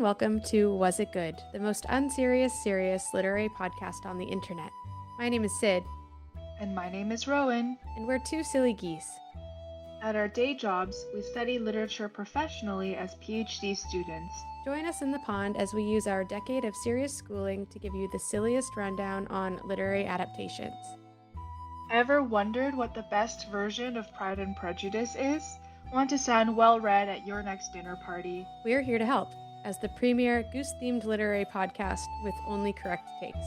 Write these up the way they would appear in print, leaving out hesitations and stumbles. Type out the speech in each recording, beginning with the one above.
and welcome to Was It Good, the most unserious, serious literary podcast on the internet. My name is Sid. And my name is Rowan. And we're two silly geese. At our day jobs, we study literature professionally as PhD students. Join us in the pond as we use our decade of serious schooling to give you the silliest rundown on literary adaptations. Ever wondered what the best version of Pride and Prejudice is? Want to sound well-read at your next dinner party? We're here to help as the premier goose-themed literary podcast with only correct takes.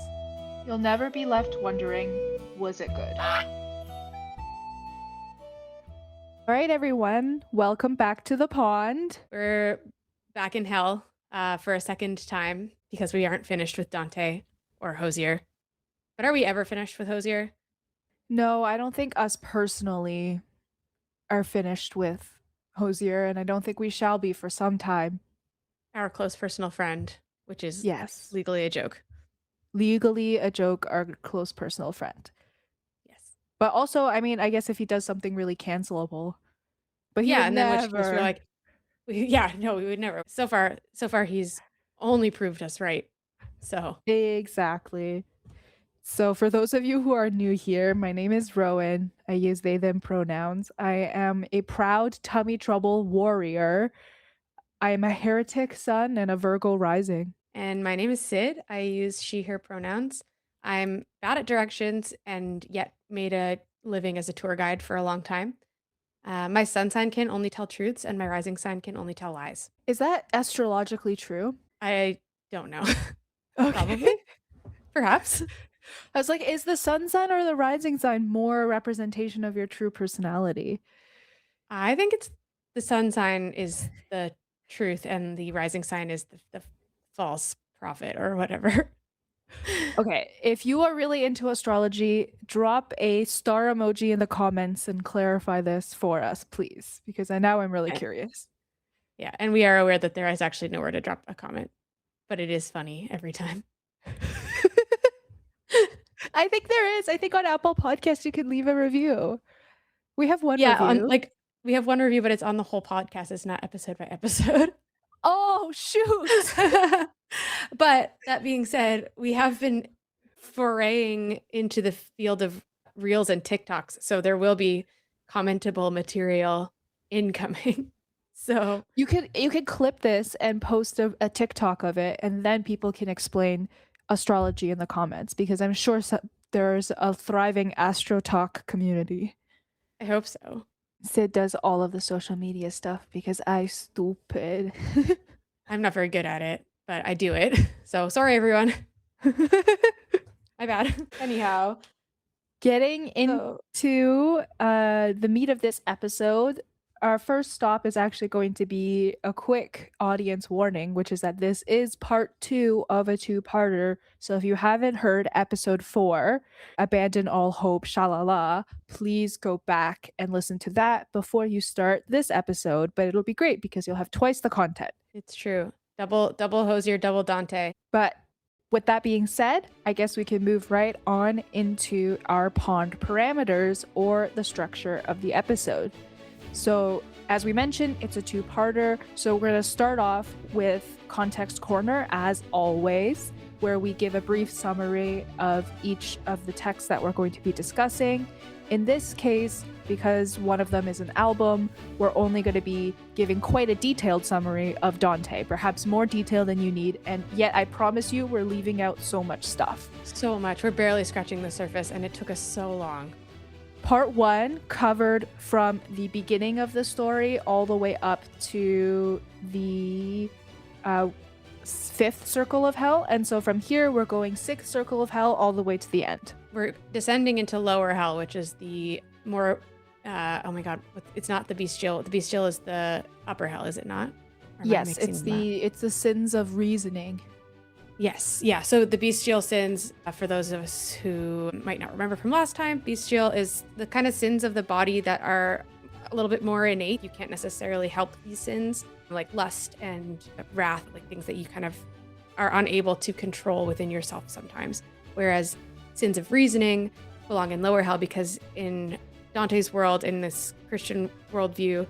You'll never be left wondering, was it good? All right, everyone, welcome back to the pond. We're back in hell for a second time because we aren't finished with Dante or Hozier. But are we ever finished with Hozier? No, I don't think us personally are finished with Hozier, and I don't think we shall be for some time. Our close personal friend, which is Yes. legally a joke. Legally a joke, our close personal friend. Yes. But also, I mean, I guess if he does something really cancelable. But he would and never. then which case we're like, we would never. So far he's only proved us right. So Exactly. So for those of you who are new here, my name is Rowan. I use they, them pronouns. I am a proud tummy trouble warrior. I am a heretic sun and a Virgo rising. And my name is Sid. I use she, her pronouns. I'm bad at directions and yet made a living as a tour guide for a long time. My sun sign can only tell truths and my rising sign can only tell lies. Is that astrologically true? I don't know. Okay. Probably. Perhaps. I was like, is the sun sign or the rising sign more a representation of your true personality? I think it's the sun sign is the truth and the rising sign is the false prophet or whatever. Okay, if you are really into astrology, drop a star emoji in the comments and clarify this for us, please, because I'm really curious. Yeah, and we are aware that there is actually nowhere to drop a comment, but it is funny every time. I think there is. I think on Apple Podcasts you can leave a review. We have one Yeah, review. we have one review, but it's on the whole podcast. It's not episode by episode. Oh, shoot. But that being said, we have been foraying into the field of Reels and TikToks, so there will be commentable material incoming. So you could clip this and post a TikTok of it, and then people can explain astrology in the comments, because I'm sure there's a thriving Astro Talk community. I hope so. Sid does all of the social media stuff because I stupid. I'm not very good at it, but I do it. So sorry, everyone. My bad. Anyhow, getting into the meat of this episode, our first stop is actually going to be a quick audience warning, which is that this is part 2 of a 2-parter. So if you haven't heard episode 4, Abandon All Hope, Shalala, please go back and listen to that before you start this episode. But it'll be great because you'll have twice the content. It's true. Double Hozier, double Dante. But with that being said, I guess we can move right on into our pond parameters or the structure of the episode. So as we mentioned, it's a 2-parter. So we're going to start off with Context Corner, as always, where we give a brief summary of each of the texts that we're going to be discussing. In this case, because one of them is an album, we're only going to be giving quite a detailed summary of Dante, perhaps more detail than you need. And yet I promise you, we're leaving out so much stuff. So much. We're barely scratching the surface, and it took us so long. Part 1 covered from the beginning of the story all the way up to the 5th circle of hell. And so from here, we're going 6th circle of hell all the way to the end. We're descending into lower hell, which is the more, oh my God, it's not the bestial. The bestial is the upper hell, is it not? Yes, it's the sins of reasoning. Yes. Yeah. So the bestial sins, for those of us who might not remember from last time, bestial is the kind of sins of the body that are a little bit more innate. You can't necessarily help these sins, like lust and wrath, like things that you kind of are unable to control within yourself sometimes. Whereas sins of reasoning belong in lower hell because in Dante's world, in this Christian worldview,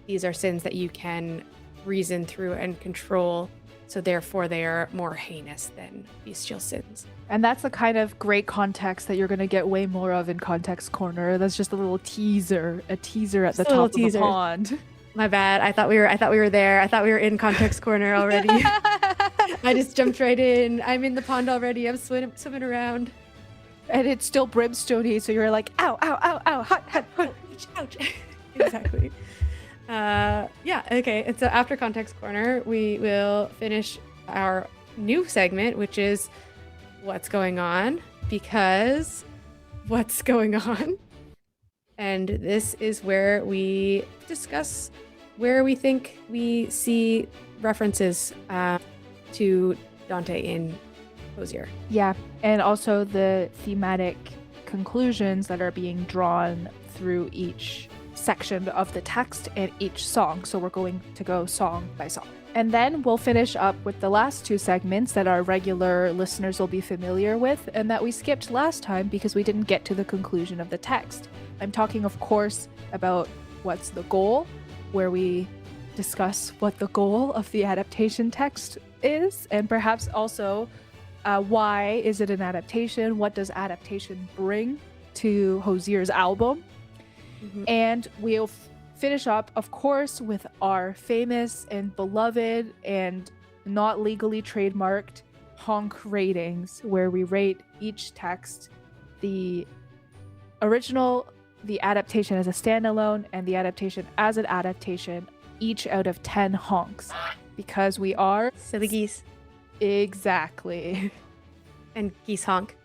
these are sins that you can reason through and control So therefore, they are more heinous than bestial sins. And that's the kind of great context that you're going to get way more of in Context Corner. That's just a little teaser, at Just the a little top of the teaser. pond. My bad. I thought we were there. I thought we were in Context Corner already. I just jumped right in. I'm in the pond already. I'm swimming around. And it's still brimstone-y, so you're like, ow, ow, ow, ow, hot, hot, hot. Ouch. Exactly. Yeah, okay. And so after Context Corner, we will finish our new segment, which is what's going on, because what's going on. And this is where we discuss where we think we see references to Dante in Hozier. Yeah, and also the thematic conclusions that are being drawn through each section of the text and each song. So we're going to go song by song. And then we'll finish up with the last two segments that our regular listeners will be familiar with and that we skipped last time because we didn't get to the conclusion of the text. I'm talking, of course, about what's the goal, where we discuss what the goal of the adaptation text is, and perhaps also why is it an adaptation? What does adaptation bring to Hozier's album? Mm-hmm. And we'll finish up, of course, with our famous and beloved and not legally trademarked honk ratings, where we rate each text, the original, the adaptation as a standalone, and the adaptation as an adaptation, each out of 10 honks. Because we are silly geese. Exactly. And geese honk.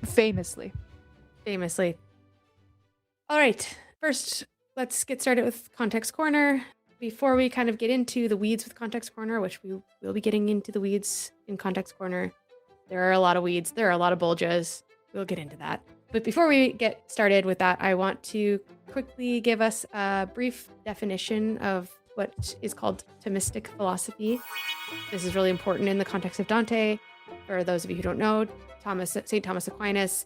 Famously. All right. First, let's get started with Context Corner. Before we kind of get into the weeds with Context Corner, which we will be getting into the weeds in Context Corner. There are a lot of weeds. There are a lot of bulges. We'll get into that. But before we get started with that, I want to quickly give us a brief definition of what is called Thomistic philosophy. This is really important in the context of Dante. For those of you who don't know, St. Thomas Aquinas,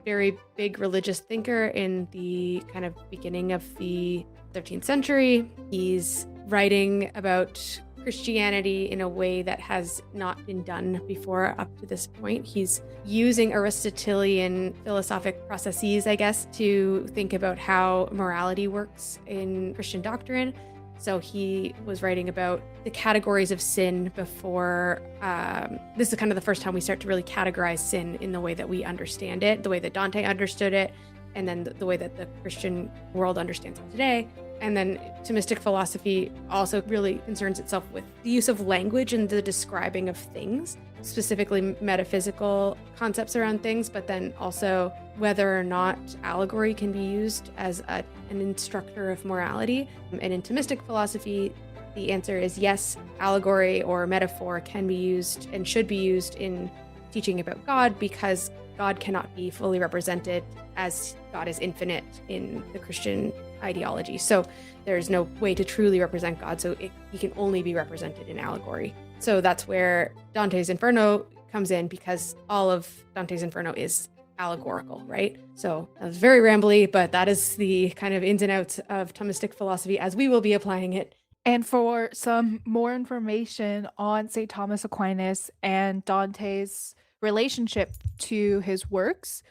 very big religious thinker in the kind of beginning of the 13th century. He's writing about Christianity in a way that has not been done before up to this point. He's using Aristotelian philosophic processes, I guess, to think about how morality works in Christian doctrine. So he was writing about the categories of sin before. This is kind of the first time we start to really categorize sin in the way that we understand it, the way that Dante understood it, and then the way that the Christian world understands it today. And then Thomistic philosophy also really concerns itself with the use of language and the describing of things, specifically metaphysical concepts around things, but then also whether or not allegory can be used as an instructor of morality. And in Thomistic philosophy, the answer is yes, allegory or metaphor can be used and should be used in teaching about God, because God cannot be fully represented as God is infinite in the Christian ideology. So there's no way to truly represent God, so he can only be represented in allegory. So that's where Dante's Inferno comes in, because all of Dante's Inferno is allegorical, right? So that was very rambly, but that is the kind of ins and outs of Thomistic philosophy as we will be applying it. And for some more information on St. Thomas Aquinas and Dante's relationship to his works,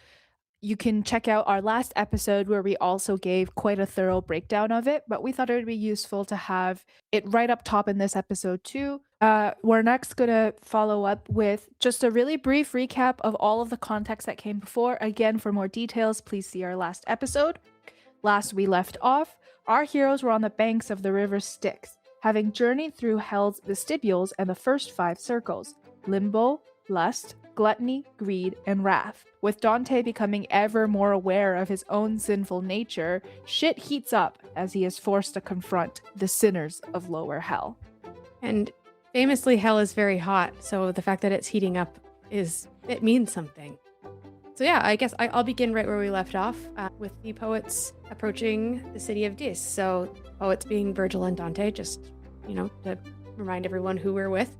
you can check out our last episode where we also gave quite a thorough breakdown of it, but we thought it would be useful to have it right up top in this episode too. We're next going to follow up with just a really brief recap of all of the context that came before. Again, for more details, please see our last episode. Last we left off, our heroes were on the banks of the river Styx, having journeyed through hell's vestibules and the first 5 circles: limbo, lust, gluttony, greed, and wrath. With Dante becoming ever more aware of his own sinful nature, shit heats up as he is forced to confront the sinners of lower hell. And famously, hell is very hot, so the fact that it's heating up it means something. So yeah, I guess I'll begin right where we left off, with the poets approaching the city of Dis. So poets being Virgil and Dante, just, to remind everyone who we're with.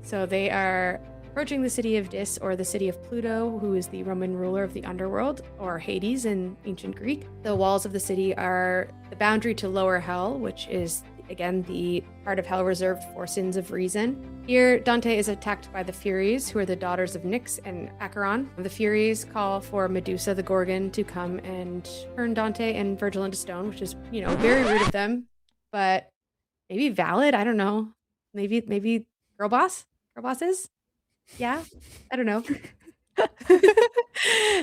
So they are approaching the city of Dis, or the city of Pluto, who is the Roman ruler of the underworld, or Hades in ancient Greek. The walls of the city are the boundary to lower hell, which is, again, the part of hell reserved for sins of reason. Here, Dante is attacked by the Furies, who are the daughters of Nyx and Acheron. The Furies call for Medusa the Gorgon to come and turn Dante and Virgil into stone, which is, very rude of them, but maybe valid. I don't know. Maybe girl bosses. Yeah, I don't know.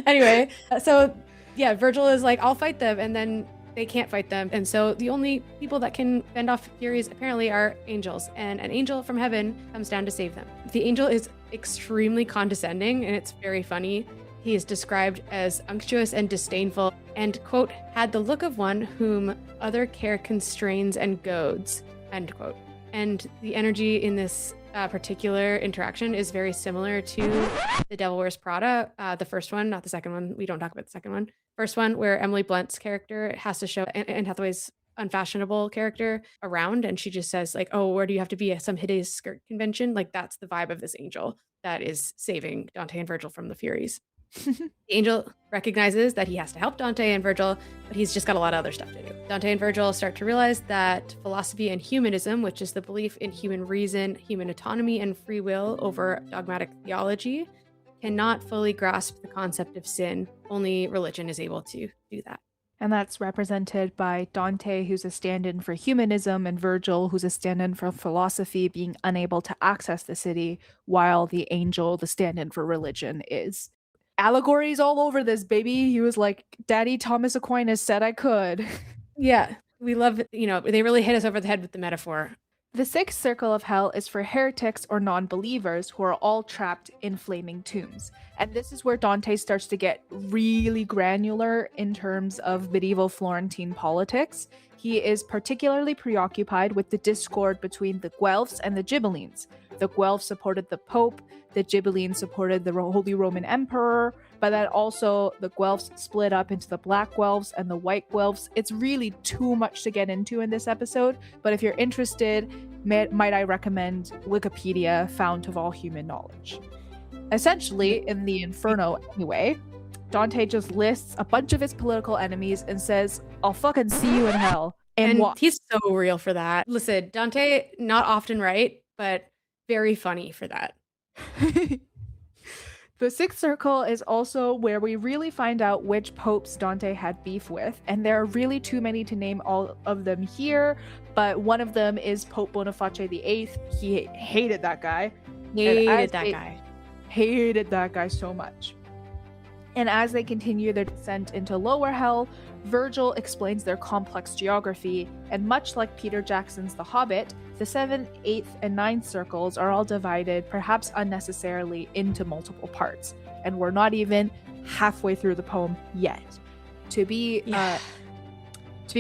Anyway, so yeah, Virgil is like, I'll fight them, and then they can't fight them. And so the only people that can fend off Furies apparently are angels, and an angel from heaven comes down to save them. The angel is extremely condescending, and it's very funny. He is described as unctuous and disdainful, and, quote, had the look of one whom other care constrains and goads, end quote. And the energy in this particular interaction is very similar to The Devil Wears Prada, the first one, not the second one. We don't talk about the second one. First one, where Emily Blunt's character has to show Anne Hathaway's unfashionable character around, and she just says, like, oh, where do you have to be at some hideous skirt convention? Like, that's the vibe of this angel that is saving Dante and Virgil from the Furies. The angel recognizes that he has to help Dante and Virgil, but he's just got a lot of other stuff to do. Dante and Virgil start to realize that philosophy and humanism, which is the belief in human reason, human autonomy, and free will over dogmatic theology, cannot fully grasp the concept of sin. Only religion is able to do that. And that's represented by Dante, who's a stand-in for humanism, and Virgil, who's a stand-in for philosophy, being unable to access the city, while the angel, the stand-in for religion, is. Allegories all over this, baby. He was like, Daddy Thomas Aquinas said I could. Yeah, we love, they really hit us over the head with the metaphor. The sixth circle of hell is for heretics or non-believers who are all trapped in flaming tombs. And this is where Dante starts to get really granular in terms of medieval Florentine politics. He is particularly preoccupied with the discord between the Guelphs and the Ghibellines. The Guelphs supported the Pope, the Ghibellines supported the Holy Roman Emperor, but then also the Guelphs split up into the Black Guelphs and the White Guelphs. It's really too much to get into in this episode, but if you're interested, might I recommend Wikipedia, fount of all human knowledge. Essentially, in the Inferno anyway, Dante just lists a bunch of his political enemies and says, I'll fucking see you in hell. And he's so real for that. Listen, Dante, not often right, but very funny for that. The sixth circle is also where we really find out which popes Dante had beef with, and there are really too many to name all of them here, but one of them is Pope Boniface VIII. He hated that guy. Hated that guy so much. And as they continue their descent into lower hell, Virgil explains their complex geography, and much like Peter Jackson's The Hobbit, the 7th, 8th, and 9th circles are all divided, perhaps unnecessarily, into multiple parts. And we're not even halfway through the poem yet. To be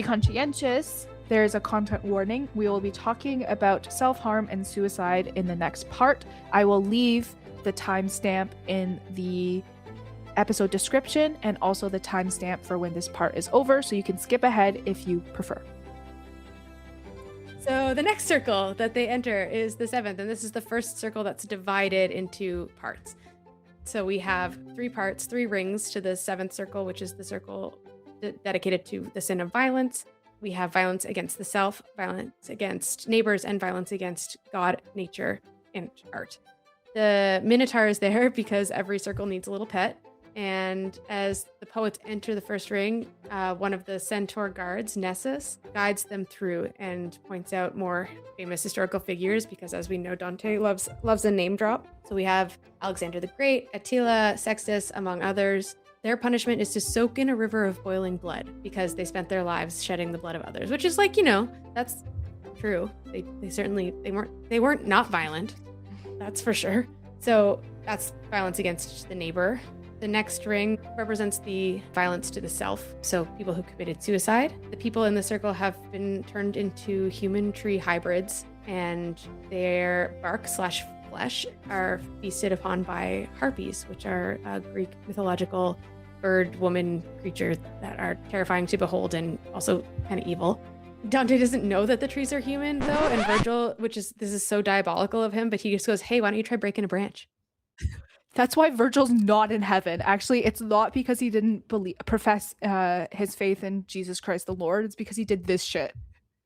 conscientious, there is a content warning. We will be talking about self-harm and suicide in the next part. I will leave the timestamp in the episode description and also the timestamp for when this part is over, so you can skip ahead if you prefer. So the next circle that they enter is the 7th, and this is the first circle that's divided into parts. So we have 3 parts, 3 rings to the 7th circle, which is the circle dedicated to the sin of violence. We have violence against the self, violence against neighbors, and violence against God, nature, and art. The Minotaur is there because every circle needs a little pet. And as the poets enter the first ring, one of the centaur guards, Nessus, guides them through and points out more famous historical figures because, as we know, Dante loves a name drop. So we have Alexander the Great, Attila, Sextus, among others. Their punishment is to soak in a river of boiling blood because they spent their lives shedding the blood of others, which is like, that's true. They weren't not violent. That's for sure. So that's violence against the neighbor. The next ring represents the violence to the self, so people who committed suicide. The people in the circle have been turned into human tree hybrids, and their bark/flesh are feasted upon by harpies, which are a Greek mythological bird woman creature that are terrifying to behold and also kind of evil. Dante doesn't know that the trees are human, though, and Virgil, this is so diabolical of him, but he just goes, hey, why don't you try breaking a branch? That's why Virgil's not in heaven. Actually, it's not because he didn't profess his faith in Jesus Christ the Lord. It's because he did this shit.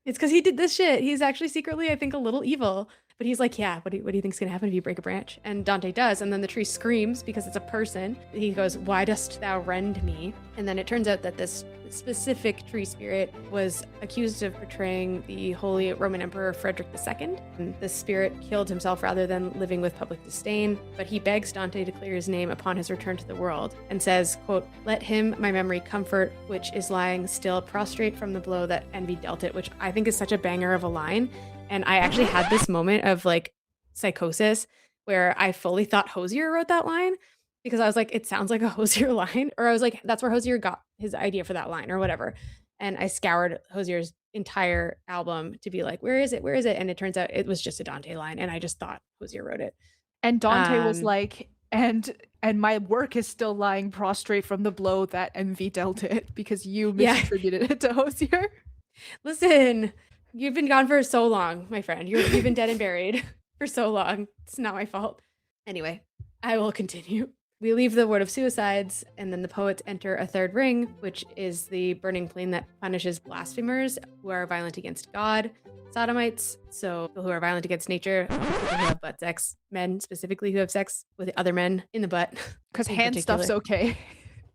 It's because he did this shit. He's actually secretly, I think, a little evil. But he's like, yeah, what do you think's gonna happen if you break a branch? And Dante does, and then the tree screams because it's a person. He goes, why dost thou rend me? And then it turns out that this specific tree spirit was accused of betraying the Holy Roman Emperor Frederick II. And the spirit killed himself rather than living with public disdain, but he begs Dante to clear his name upon his return to the world and says, quote, let him my memory comfort, which is lying still prostrate from the blow that envy dealt it, which I think is such a banger of a line. And I actually had this moment of like psychosis where I fully thought Hozier wrote that line, because I was like, it sounds like a Hozier line, or I was like, that's where Hozier got his idea for that line or whatever. And I scoured Hozier's entire album to be like, where is it? Where is it? And it turns out it was just a Dante line. And I just thought Hozier wrote it. And Dante was like, and my work is still lying prostrate from the blow that envy dealt it, because you misattributed it to Hozier. Listen, you've been gone for so long, my friend. You've been dead and buried for so long. It's not my fault. Anyway, I will continue. We leave the ward of suicides, and then the poets enter a third ring, which is the burning plain that punishes blasphemers who are violent against God, sodomites, so people who are violent against nature, people who have butt sex, men specifically who have sex with other men in the butt. Because hand stuff's okay.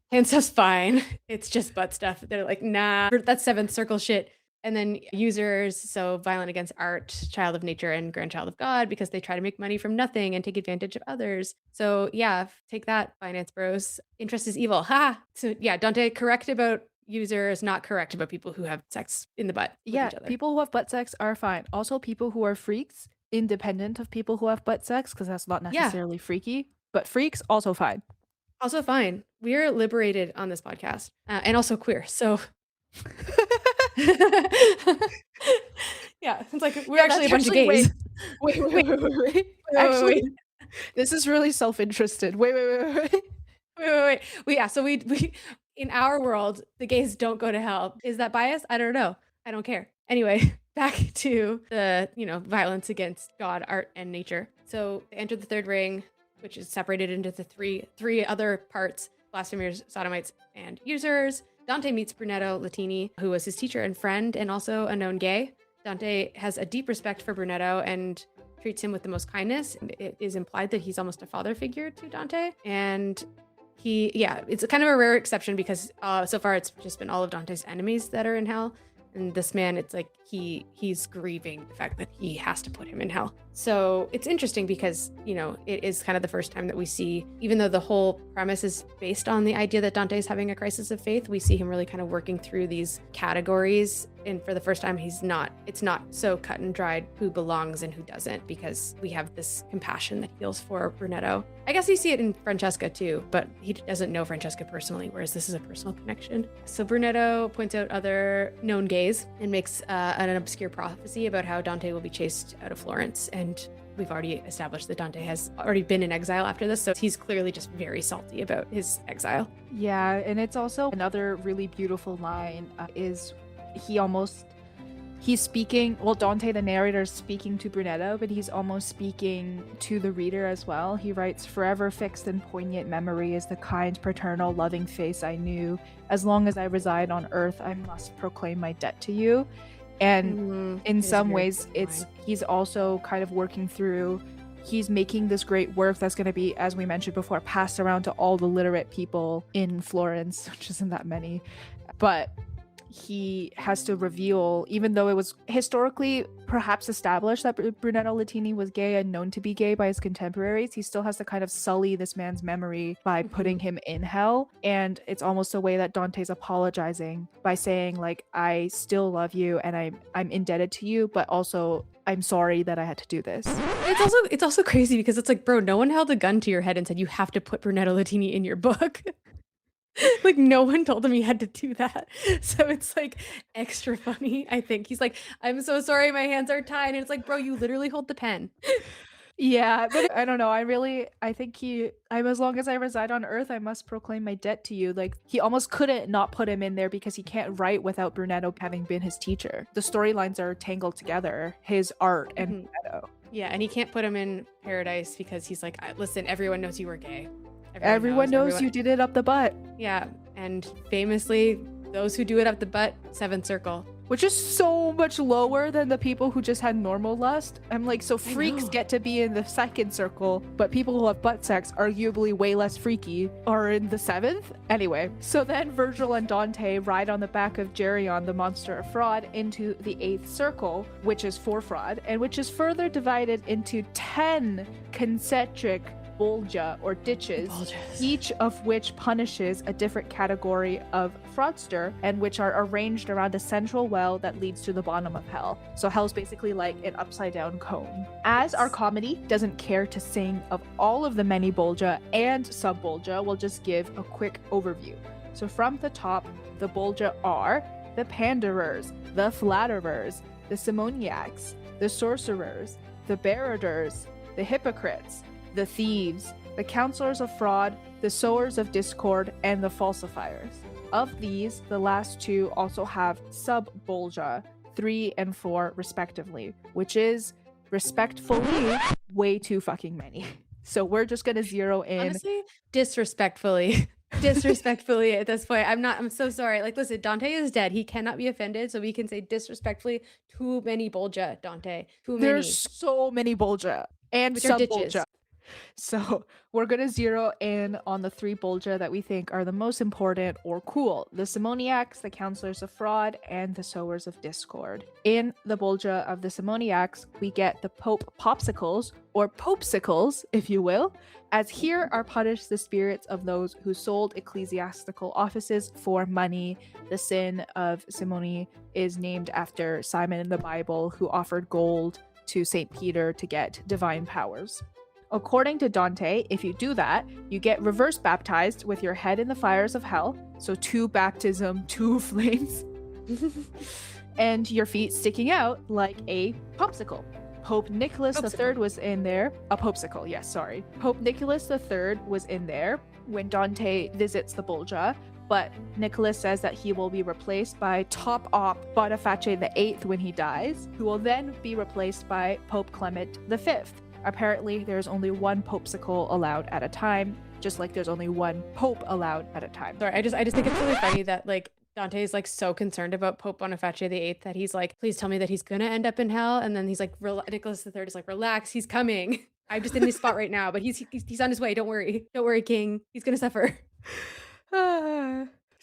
Hand stuff's fine. It's just butt stuff. They're like, nah, that's seventh circle shit. And then users, so violent against art, child of nature, and grandchild of God, because they try to make money from nothing and take advantage of others. So yeah, take that, finance bros. Interest is evil. Ha! So yeah, Dante correct about users, not correct about people who have sex in the butt with each other. People who have butt sex are fine. Also, people who are freaks, independent of people who have butt sex, because that's not necessarily freaky, but freaks, also fine. Also fine. We're liberated on this podcast, and also queer, so... Yeah, it's like we're actually a bunch of gays. Wait. Actually, this is really self-interested. Wait. So we in our world, the gays don't go to hell. Is that bias? I don't know. I don't care. Anyway, back to the, violence against God, art, and nature. So they enter the third ring, which is separated into the three other parts: blasphemers, sodomites, and users. Dante meets Brunetto Latini, who was his teacher and friend, and also a known gay. Dante has a deep respect for Brunetto and treats him with the most kindness. It is implied that he's almost a father figure to Dante. And it's kind of a rare exception, because so far it's just been all of Dante's enemies that are in hell. And this man, it's like he's grieving the fact that he has to put him in hell. So it's interesting because, it is kind of the first time that we see, even though the whole premise is based on the idea that Dante is having a crisis of faith, we see him really kind of working through these categories. And for the first time, it's not so cut and dried who belongs and who doesn't, because we have this compassion that feels for Brunetto. I guess you see it in Francesca too, but he doesn't know Francesca personally, whereas this is a personal connection. So Brunetto points out other known gays and makes an obscure prophecy about how Dante will be chased out of Florence. And we've already established that Dante has already been in exile after this, so he's clearly just very salty about his exile. Yeah, and it's also another really beautiful line is he's speaking, Dante the narrator is speaking to Brunetto, but he's almost speaking to the reader as well. He writes, forever fixed in poignant memory is the kind, paternal, loving face I knew. As long as I reside on earth, I must proclaim my debt to you. And in some ways, he's also kind of working through, he's making this great work that's going to be, as we mentioned before, passed around to all the literate people in Florence, which isn't that many. But he has to reveal, even though it was historically perhaps established that Brunetto Latini was gay and known to be gay by his contemporaries, he still has to kind of sully this man's memory by putting him in hell. And it's almost a way that Dante's apologizing by saying, like, I still love you and I'm indebted to you, but also I'm sorry that I had to do this. It's also crazy because it's like, bro, no one held a gun to your head and said you have to put Brunetto Latini in your book. Like, no one told him he had to do that. So it's like extra funny, I think. He's like, I'm so sorry, my hands are tied. And it's like, bro, you literally hold the pen. Yeah, but I don't know. I think I'm as long as I reside on earth, I must proclaim my debt to you. Like, he almost couldn't not put him in there because he can't write without Brunetto having been his teacher. The storylines are tangled together, his art and Brunetto. Yeah, and he can't put him in paradise because he's like, listen, everyone knows you were gay. Everyone knows you did it up the butt. Yeah, and famously, those who do it up the butt, seventh circle. which is so much lower than the people who just had normal lust. I'm like, so freaks get to be in the second circle, but people who have butt sex, arguably way less freaky, are in the seventh? Anyway, so then Virgil and Dante ride on the back of Geryon, the monster of fraud, into the eighth circle, which is for fraud, and which is further divided into 10 concentric bolgia or ditches, each of which punishes a different category of fraudster, and which are arranged around a central well that leads to the bottom of hell. So hell's basically like an upside down cone. As our comedy doesn't care to sing of all of the many bolgia and sub bolgia, we'll just give a quick overview. So from the top, the bolgia are the panderers, the flatterers, the simoniacs, the sorcerers, the bearders, the hypocrites, the thieves, the counselors of fraud, the sowers of discord, and the falsifiers. Of these, the last two also have sub-bolgia, 3 and 4 respectively, which is, respectfully, way too fucking many. So we're just gonna zero in. Honestly, disrespectfully at this point. I'm so sorry. Like, listen, Dante is dead. He cannot be offended, so we can say disrespectfully, too many bolgia, Dante. Too many. There's so many bolgia and Which are sub-bolgia. ditches. So we're going to zero in on the 3 bolgia that we think are the most important or cool: the simoniacs, the counselors of fraud, and the sowers of discord. In the bolgia of the simoniacs, we get the Pope popsicles, or popesicles, if you will, as here are punished the spirits of those who sold ecclesiastical offices for money. The sin of simony is named after Simon in the Bible, who offered gold to St. Peter to get divine powers. According to Dante, if you do that, you get reverse baptized with your head in the fires of hell, so 2 baptism, 2 flames, and your feet sticking out like a popsicle. Pope Nicholas III was in there. A popsicle, yes, sorry. Pope Nicholas III was in there when Dante visits the bolgia, but Nicholas says that he will be replaced by top op Boniface VIII when he dies, who will then be replaced by Pope Clement V. Apparently, there's only 1 popesicle allowed at a time, just like there's only 1 pope allowed at a time. Sorry, I just think it's really funny that like Dante is like so concerned about Pope Boniface VIII that he's like, please tell me that he's gonna end up in hell, and then he's like, Nicholas III is like, relax, he's coming. I'm just in this spot right now, but he's on his way. Don't worry, King. He's gonna suffer.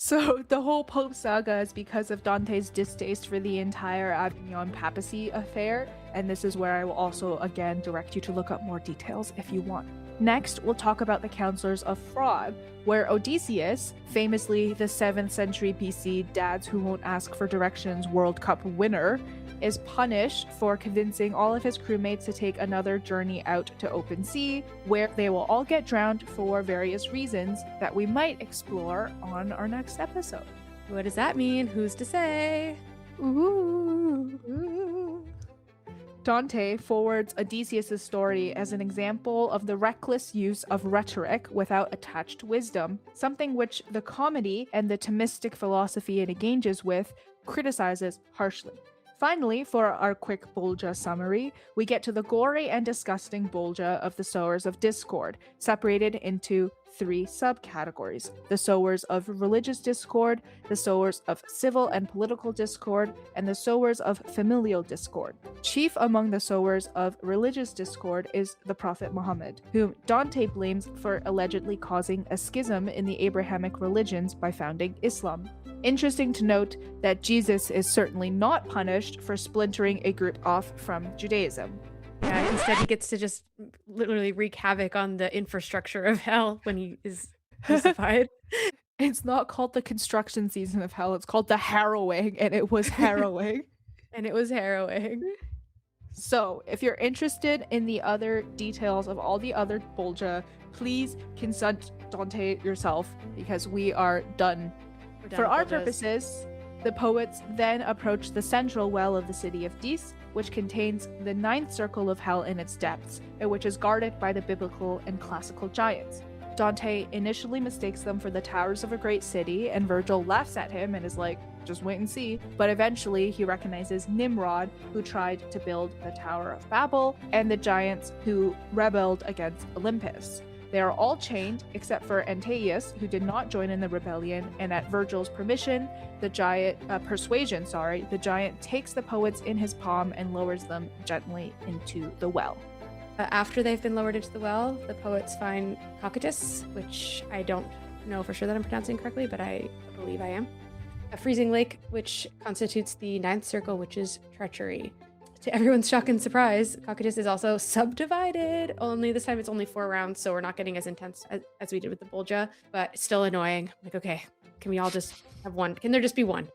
So the whole Pope saga is because of Dante's distaste for the entire Avignon papacy affair, and this is where I will also again direct you to look up more details if you want. Next, we'll talk about the counselors of fraud, where Odysseus, famously the 7th century BC dads who won't ask for directions World Cup winner, is punished for convincing all of his crewmates to take another journey out to open sea, where they will all get drowned for various reasons that we might explore on our next episode. What does that mean? Who's to say? Ooh. Dante forwards Odysseus' story as an example of the reckless use of rhetoric without attached wisdom, something which the comedy and the Thomistic philosophy it engages with criticizes harshly. Finally, for our quick bolgia summary, we get to the gory and disgusting bolgia of the sowers of discord, separated into 3 subcategories: the sowers of religious discord, the sowers of civil and political discord, and the sowers of familial discord. Chief among the sowers of religious discord is the Prophet Muhammad, whom Dante blames for allegedly causing a schism in the Abrahamic religions by founding Islam. Interesting to note that Jesus is certainly not punished for splintering a group off from Judaism. Yeah, instead he gets to just literally wreak havoc on the infrastructure of hell when he is crucified. It's not called the construction season of hell, it's called the harrowing, and it was harrowing. And it was harrowing. So, if you're interested in the other details of all the other bolgia, please consult Dante yourself, because we are done. For our purposes, the poets then approach the central well of the city of Dis, which contains the 9th circle of hell in its depths, and which is guarded by the biblical and classical giants. Dante initially mistakes them for the towers of a great city, and Virgil laughs at him and is like, just wait and see. But eventually he recognizes Nimrod, who tried to build the Tower of Babel, and the giants who rebelled against Olympus. They are all chained except for Antaeus, who did not join in the rebellion, and at Virgil's persuasion, the giant takes the poets in his palm and lowers them gently into the well. After they've been lowered into the well, the poets find Cocytus, which I don't know for sure that I'm pronouncing correctly, but I believe I am. A freezing lake, which constitutes the ninth circle, which is treachery. To everyone's shock and surprise, Cocytus is also subdivided. Only this time it's only 4 rounds, so we're not getting as intense as we did with the Bolgia, but it's still annoying. Like, okay, can we all just have one? Can there just be one?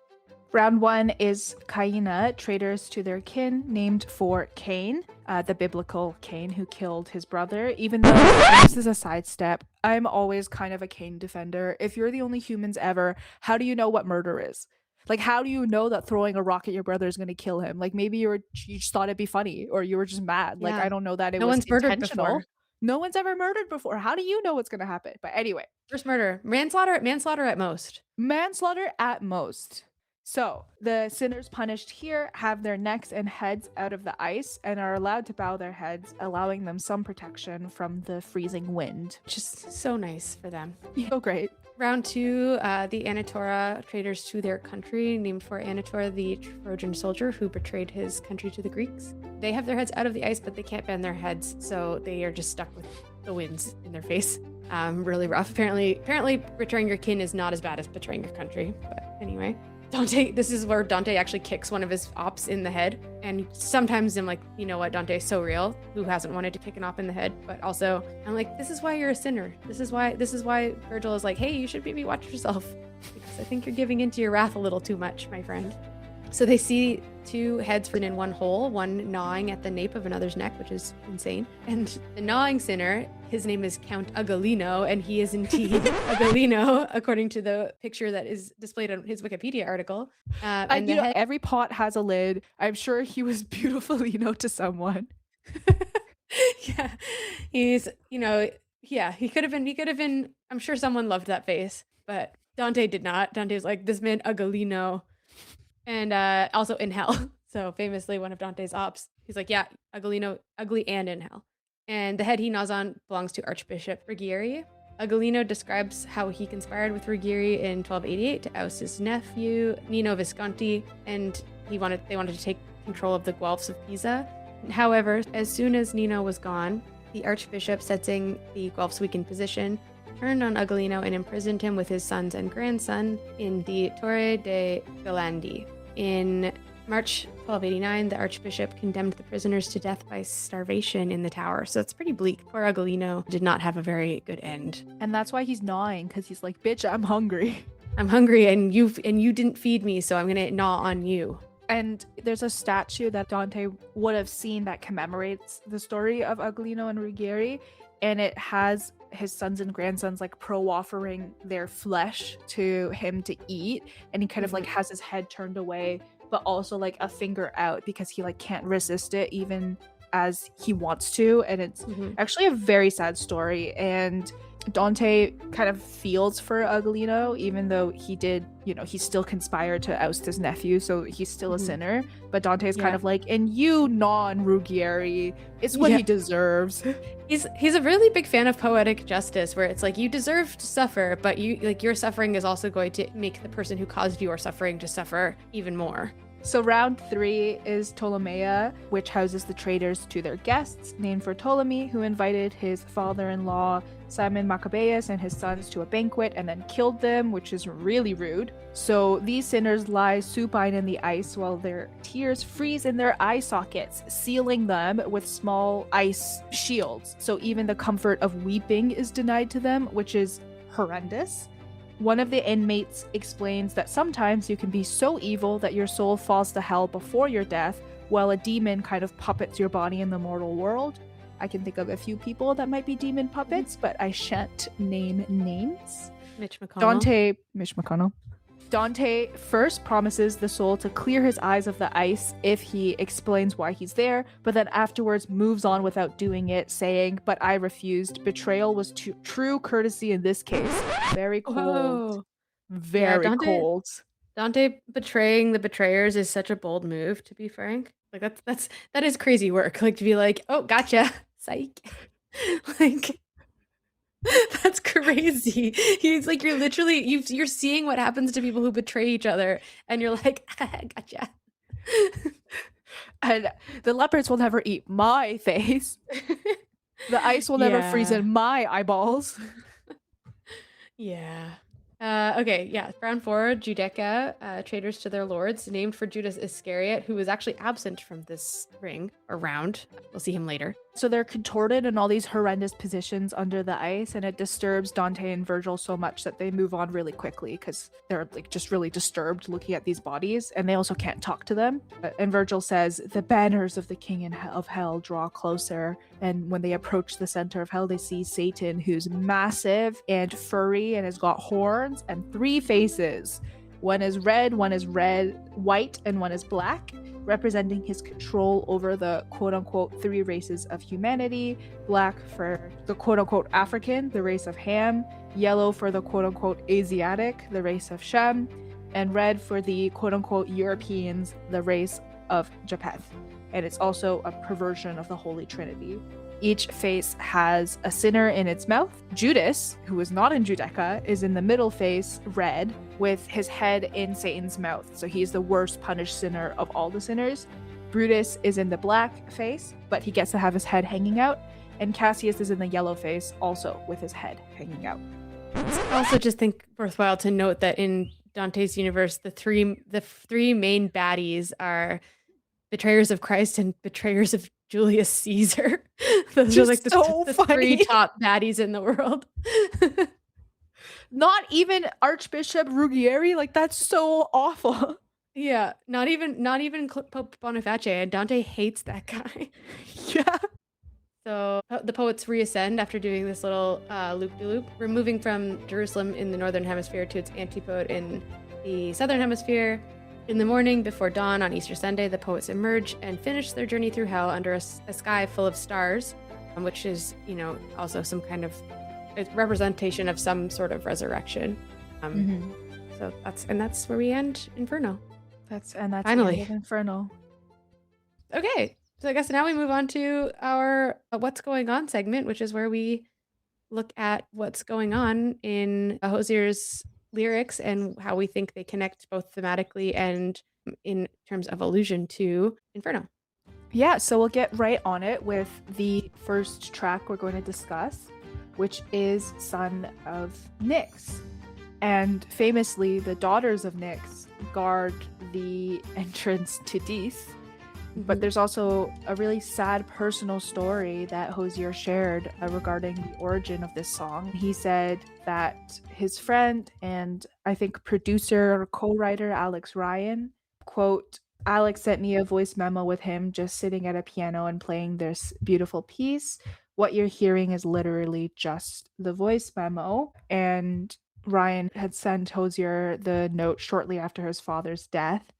Round 1 is Caina, traitors to their kin, named for Cain, the biblical Cain who killed his brother. Even though this is a sidestep, I'm always kind of a Cain defender. If you're the only humans ever, how do you know what murder is? Like, how do you know that throwing a rock at your brother is going to kill him? Like, maybe you just thought it'd be funny, or you were just mad. Like, I don't know that it No was one's murdered intentional. before. No one's ever murdered before. How do you know what's going to happen? But anyway. First murder. Manslaughter at most. Manslaughter at most. So, the sinners punished here have their necks and heads out of the ice and are allowed to bow their heads, allowing them some protection from the freezing wind. Which is so nice for them. So great. Round 2, the Anatora, traitors to their country, named for Anator, the Trojan soldier who betrayed his country to the Greeks. They have their heads out of the ice, but they can't bend their heads, so they are just stuck with the winds in their face. Really rough. Apparently betraying your kin is not as bad as betraying your country, but anyway. Dante, this is where Dante actually kicks one of his ops in the head. And sometimes I'm like, you know what, Dante's so real. Who hasn't wanted to kick an op in the head? But also, I'm like, this is why you're a sinner. This is why Virgil is like, hey, you should maybe watch yourself. Because I think you're giving into your wrath a little too much, my friend. So they see 2 heads in one hole, one gnawing at the nape of another's neck, which is insane. And the gnawing sinner, his name is Count Ugolino, and he is indeed Ugolino, according to the picture that is displayed on his Wikipedia article. And every pot has a lid. I'm sure he was Beautifulino to someone. Yeah, he's, he could have been, I'm sure someone loved that face, but Dante did not. Dante was like, this man Ugolino. And also in hell. So famously one of Dante's ops. He's like, yeah, Ugolino, ugly and in hell. And the head he gnaws on belongs to Archbishop Ruggieri. Ugolino describes how he conspired with Ruggieri in 1288 to oust his nephew, Nino Visconti, and they wanted to take control of the Guelphs of Pisa. However, as soon as Nino was gone, the Archbishop, sensing the Guelphs' weakened position, turned on Ugolino and imprisoned him with his sons and grandson in the Torre de Galandi. In March 1289, the Archbishop condemned the prisoners to death by starvation in the tower. So it's pretty bleak. Poor Ugolino did not have a very good end. And that's why he's gnawing, because he's like, bitch, I'm hungry. I'm hungry and you didn't feed me, so I'm going to gnaw on you. And there's a statue that Dante would have seen that commemorates the story of Ugolino and Ruggieri, and it has his sons and grandsons like pro-offering their flesh to him to eat, and he kind of like has his head turned away but also like a finger out because he like can't resist it even as he wants to. And it's actually a very sad story, and Dante kind of feels for Ugolino, even though he did, he still conspired to oust his nephew, so he's still a sinner. But Dante's kind of like, and you non-Ruggieri, it's what he deserves. He's a really big fan of poetic justice, where it's like, you deserve to suffer, but your suffering is also going to make the person who caused your suffering to suffer even more. So round 3 is Ptolemaea, which houses the traitors to their guests, named for Ptolemy, who invited his father-in-law Simon Maccabeus and his sons to a banquet and then killed them, which is really rude. So these sinners lie supine in the ice while their tears freeze in their eye sockets, sealing them with small ice shields. So even the comfort of weeping is denied to them, which is horrendous. One of the inmates explains that sometimes you can be so evil that your soul falls to hell before your death, while a demon kind of puppets your body in the mortal world. I can think of a few people that might be demon puppets, but I shan't name names. Mitch McConnell. Dante first promises the soul to clear his eyes of the ice if he explains why he's there, but then afterwards moves on without doing it, saying, "But I refused. Betrayal was true courtesy in this case." Very cold. Whoa. Very cold. Dante betraying the betrayers is such a bold move, to be frank. Like that is crazy work. Like to be like, oh, gotcha, psych. Like That's crazy. He's like, you're literally you're seeing what happens to people who betray each other, and you're like, gotcha. And the leopards will never eat my face. The ice will never freeze Yeah. in my eyeballs. Yeah. Okay, yeah. Round 4, Judecca, traitors to their lords, named for Judas Iscariot, who was actually absent from this ring or round. We'll see him later. So they're contorted in all these horrendous positions under the ice, and it disturbs Dante and Virgil so much that they move on really quickly because they're like just really disturbed looking at these bodies, and they also can't talk to them. And Virgil says, "The banners of the king of hell draw closer." And when they approach the center of hell, they see Satan, who's massive and furry and has got horns and 3 faces. One is red, white, and one is black, representing his control over the quote-unquote 3 races of humanity. Black for the quote-unquote African, the race of Ham. Yellow for the quote-unquote Asiatic, the race of Shem. And red for the quote-unquote Europeans, the race of Japheth. And it's also a perversion of the Holy Trinity. Each face has a sinner in its mouth. Judas, who is not in Judecca, is in the middle face, red, with his head in Satan's mouth. So he's the worst punished sinner of all the sinners. Brutus is in the black face, but he gets to have his head hanging out. And Cassius is in the yellow face, also with his head hanging out. I also just think worthwhile to note that in Dante's universe, the three main baddies are betrayers of Christ and betrayers of Julius Caesar. Those are like the 3 top baddies in the world. Not even Archbishop Ruggieri, like that's so awful. Yeah, not even Pope Boniface, and Dante hates that guy. Yeah. So the poets reascend after doing this little loop-de-loop. We're moving from Jerusalem in the northern hemisphere to its antipode in the southern hemisphere. In the morning, before dawn on Easter Sunday, the poets emerge and finish their journey through hell under a sky full of stars, which is, also some kind of representation of some sort of resurrection. So that's where we end Inferno. That's finally the end of Inferno. Okay, so I guess now we move on to our What's Going On segment, which is where we look at what's going on in Hozier's lyrics and how we think they connect both thematically and in terms of allusion to Inferno. Yeah, so we'll get right on it with the first track we're going to discuss, which is Son of Nyx. And famously, the daughters of Nyx guard the entrance to Dis. But there's also a really sad personal story that Hozier shared regarding the origin of this song. He said that his friend and I think producer or co-writer Alex Ryan, quote, "Alex sent me a voice memo with him just sitting at a piano and playing this beautiful piece. What you're hearing is literally just the voice memo." And Ryan had sent Hozier the note shortly after his father's death.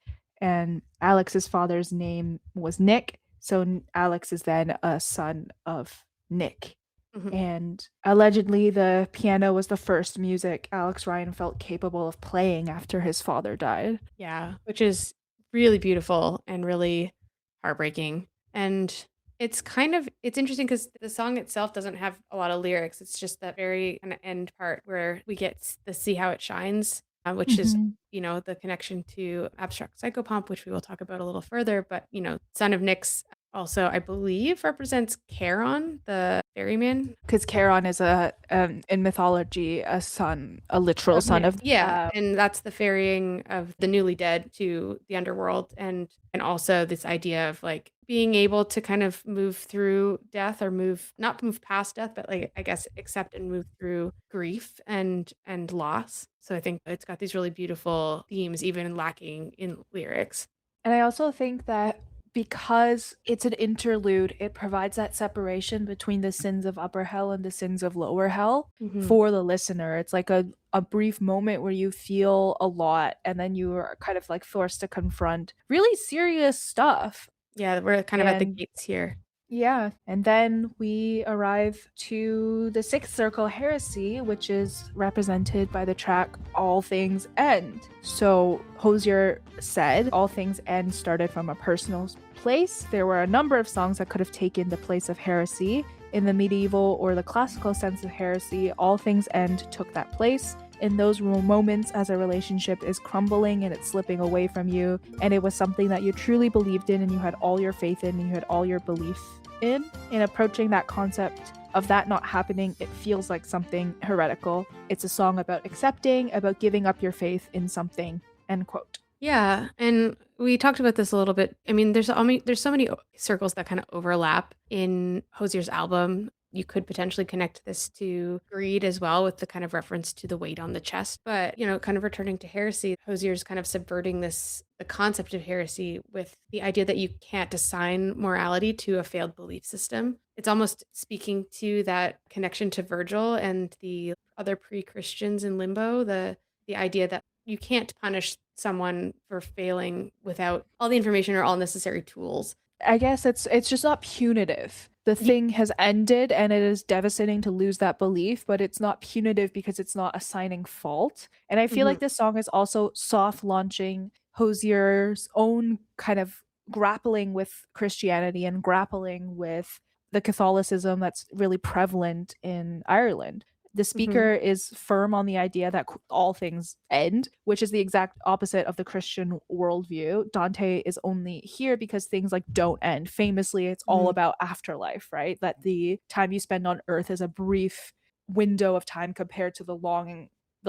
And Alex's father's name was Nick, so Alex is then a son of Nick. And allegedly the piano was the first music Alex Ryan felt capable of playing after his father died. Yeah, which is really beautiful and really heartbreaking. And it's interesting because the song itself doesn't have a lot of lyrics. It's just that very kind of end part where we get to see how it shines, which is, the connection to abstract psychopomp, which we will talk about a little further. But, Son of Nyx also, I believe, represents Charon, the ferryman. Because Charon is in mythology, a literal son of... Yeah, and that's the ferrying of the newly dead to the underworld. And also this idea of like being able to kind of move through death or not move past death, but like, I guess, accept and move through grief and loss. So I think it's got these really beautiful themes, even lacking in lyrics. And I also think that because it's an interlude, it provides that separation between the sins of upper hell and the sins of lower hell for the listener. It's like a brief moment where you feel a lot, and then you are kind of like forced to confront really serious stuff. Yeah, we're kind of at the gates here. Yeah, and then we arrive to the sixth circle, heresy, which is represented by the track All Things End. So Hozier said All Things End started from a personal place. There were a number of songs that could have taken the place of heresy. In the medieval or the classical sense of heresy, all things end took that place. In those moments as a relationship is crumbling and it's slipping away from you, and it was something that you truly believed in and you had all your faith in and you had all your belief in approaching that concept of that not happening, it feels like something heretical. It's a song about accepting, about giving up your faith in something, end quote. Yeah, and we talked about this a little bit. I mean, there's so many circles that kind of overlap in Hozier's album. You could potentially connect this to greed as well, with the kind of reference to the weight on the chest. But, kind of returning to heresy, Hozier's kind of subverting the concept of heresy with the idea that you can't assign morality to a failed belief system. It's almost speaking to that connection to Virgil and the other pre-Christians in limbo, the idea that you can't punish someone for failing without all the information or all necessary tools. I guess it's just not punitive. The thing has ended and it is devastating to lose that belief, but it's not punitive because it's not assigning fault. And I feel like this song is also soft launching Hozier's own kind of grappling with Christianity and grappling with the Catholicism that's really prevalent in Ireland. The speaker is firm on the idea that all things end, which is the exact opposite of the Christian worldview. Dante is only here because things like don't end. Famously, it's all about afterlife, right? That the time you spend on earth is a brief window of time compared to the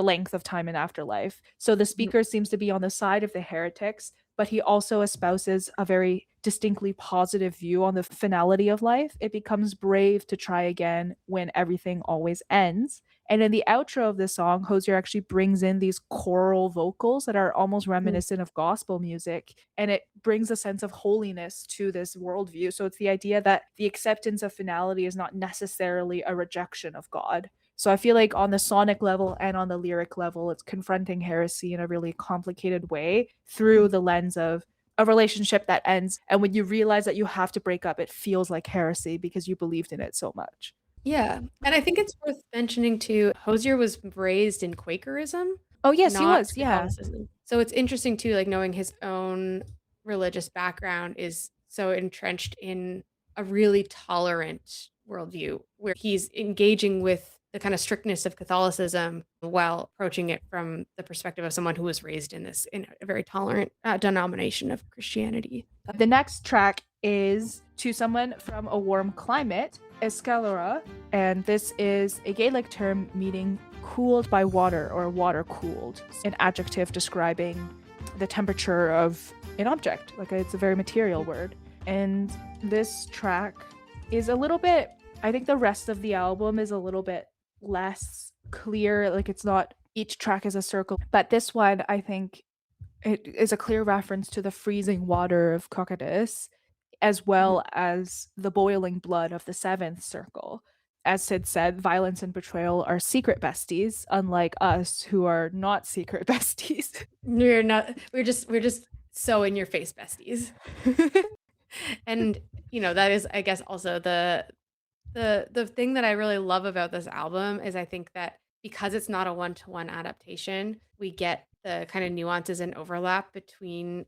length of time in afterlife. So the speaker seems to be on the side of the heretics, but he also espouses a very distinctly positive view on the finality of life. It becomes brave to try again when everything always ends. And in the outro of this song, Hozier actually brings in these choral vocals that are almost reminiscent of gospel music, and it brings a sense of holiness to this worldview. So it's the idea that the acceptance of finality is not necessarily a rejection of God. So I feel like on the sonic level and on the lyric level, it's confronting heresy in a really complicated way through the lens of a relationship that ends. And when you realize that you have to break up, it feels like heresy because you believed in it so much. Yeah. And I think it's worth mentioning too, Hozier was raised in Quakerism. Oh, yes, he not was. Yeah. Catholicism. So it's interesting too, like knowing his own religious background is so entrenched in a really tolerant worldview where he's engaging with the kind of strictness of Catholicism while approaching it from the perspective of someone who was raised in a very tolerant denomination of Christianity. The next track is To Someone from a Warm Climate, Escalera, and this is a Gaelic term meaning cooled by water or water cooled, an adjective describing the temperature of an object. Like it's a very material word. And this track is a little bit, I think the rest of the album is a little bit less clear. Like it's not, each track is a circle, but this one I think it is a clear reference to the freezing water of Cocytus, as well as the boiling blood of the seventh circle. As Sid said, violence and betrayal are secret besties, unlike us who are not secret besties. We're not. We're just so in your face besties. And that is, I guess, also the thing that I really love about this album is I think that because it's not a one-to-one adaptation, we get the kind of nuances and overlap between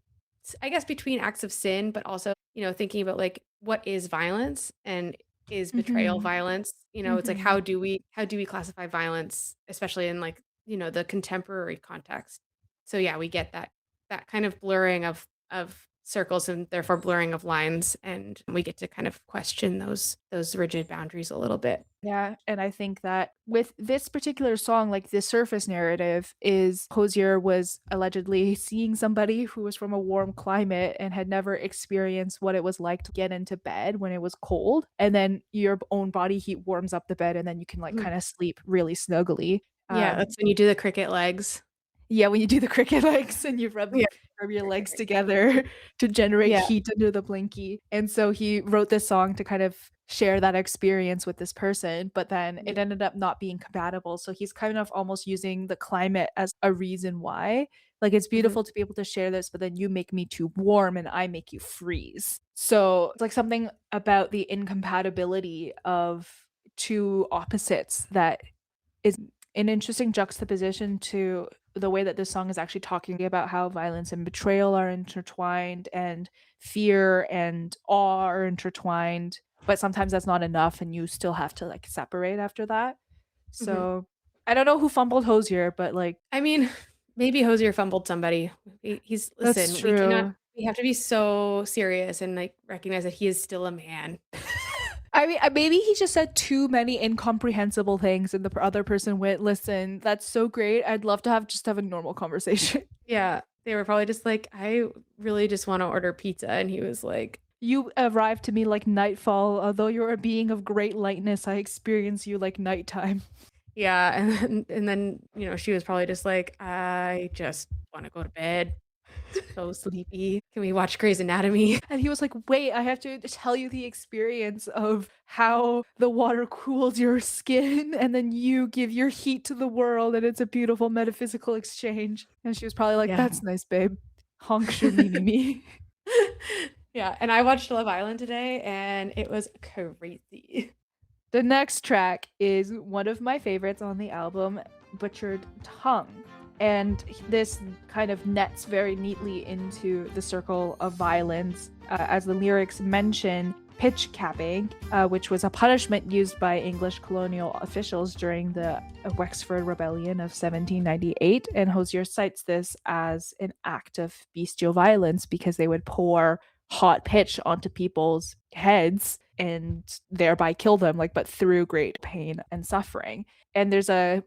acts of sin, but also, thinking about like what is violence and is betrayal violence? It's like how do we classify violence, especially in like, the contemporary context. So yeah, we get that kind of blurring of circles and therefore blurring of lines, and we get to kind of question those rigid boundaries a little bit. Yeah, and I think that with this particular song, like the surface narrative is Hozier was allegedly seeing somebody who was from a warm climate and had never experienced what it was like to get into bed when it was cold, and then your own body heat warms up the bed and then you can like kind of sleep really snugly. Yeah, that's when you do the cricket legs. Yeah, when you do the cricket legs and you rub your legs together to generate heat under the blinky. And so he wrote this song to kind of share that experience with this person, but then it ended up not being compatible. So he's kind of almost using the climate as a reason why. Like it's beautiful to be able to share this, but then you make me too warm and I make you freeze. So it's like something about the incompatibility of two opposites that is an interesting juxtaposition to the way that this song is actually talking about how violence and betrayal are intertwined and fear and awe are intertwined. but sometimes that's not enough and you still have to like separate after that. Mhm. So I don't know who fumbled Hozier, but like I mean, maybe Hozier fumbled somebody. He's that's listen, true. we have to be so serious and like recognize that he is still a man. I mean, maybe he just said too many incomprehensible things, and the other person went, "Listen, that's so great. I'd love to have a normal conversation." Yeah, they were probably just like, I really just want to order pizza. And he was like, You arrived to me like nightfall. Although you're a being of great lightness, I experience you like nighttime. yeah. And then, she was probably just like, I just want to go to bed. So sleepy. Can we watch Grey's Anatomy? And he was like, "Wait, I have to tell you the experience of how the water cools your skin, and then you give your heat to the world, and it's a beautiful metaphysical exchange." And she was probably like, Yeah. "That's nice, babe. Honk sure me me me." Yeah. And I watched Love Island today and it was crazy. The next track is one of my favorites on the album, Butchered Tongue. And this kind of nets very neatly into the circle of violence, as the lyrics mention pitch capping, which was a punishment used by English colonial officials during the Wexford Rebellion of 1798. And Hozier cites this as an act of bestial violence because they would pour hot pitch onto people's heads and thereby kill them, like, but through great pain and suffering. And there's a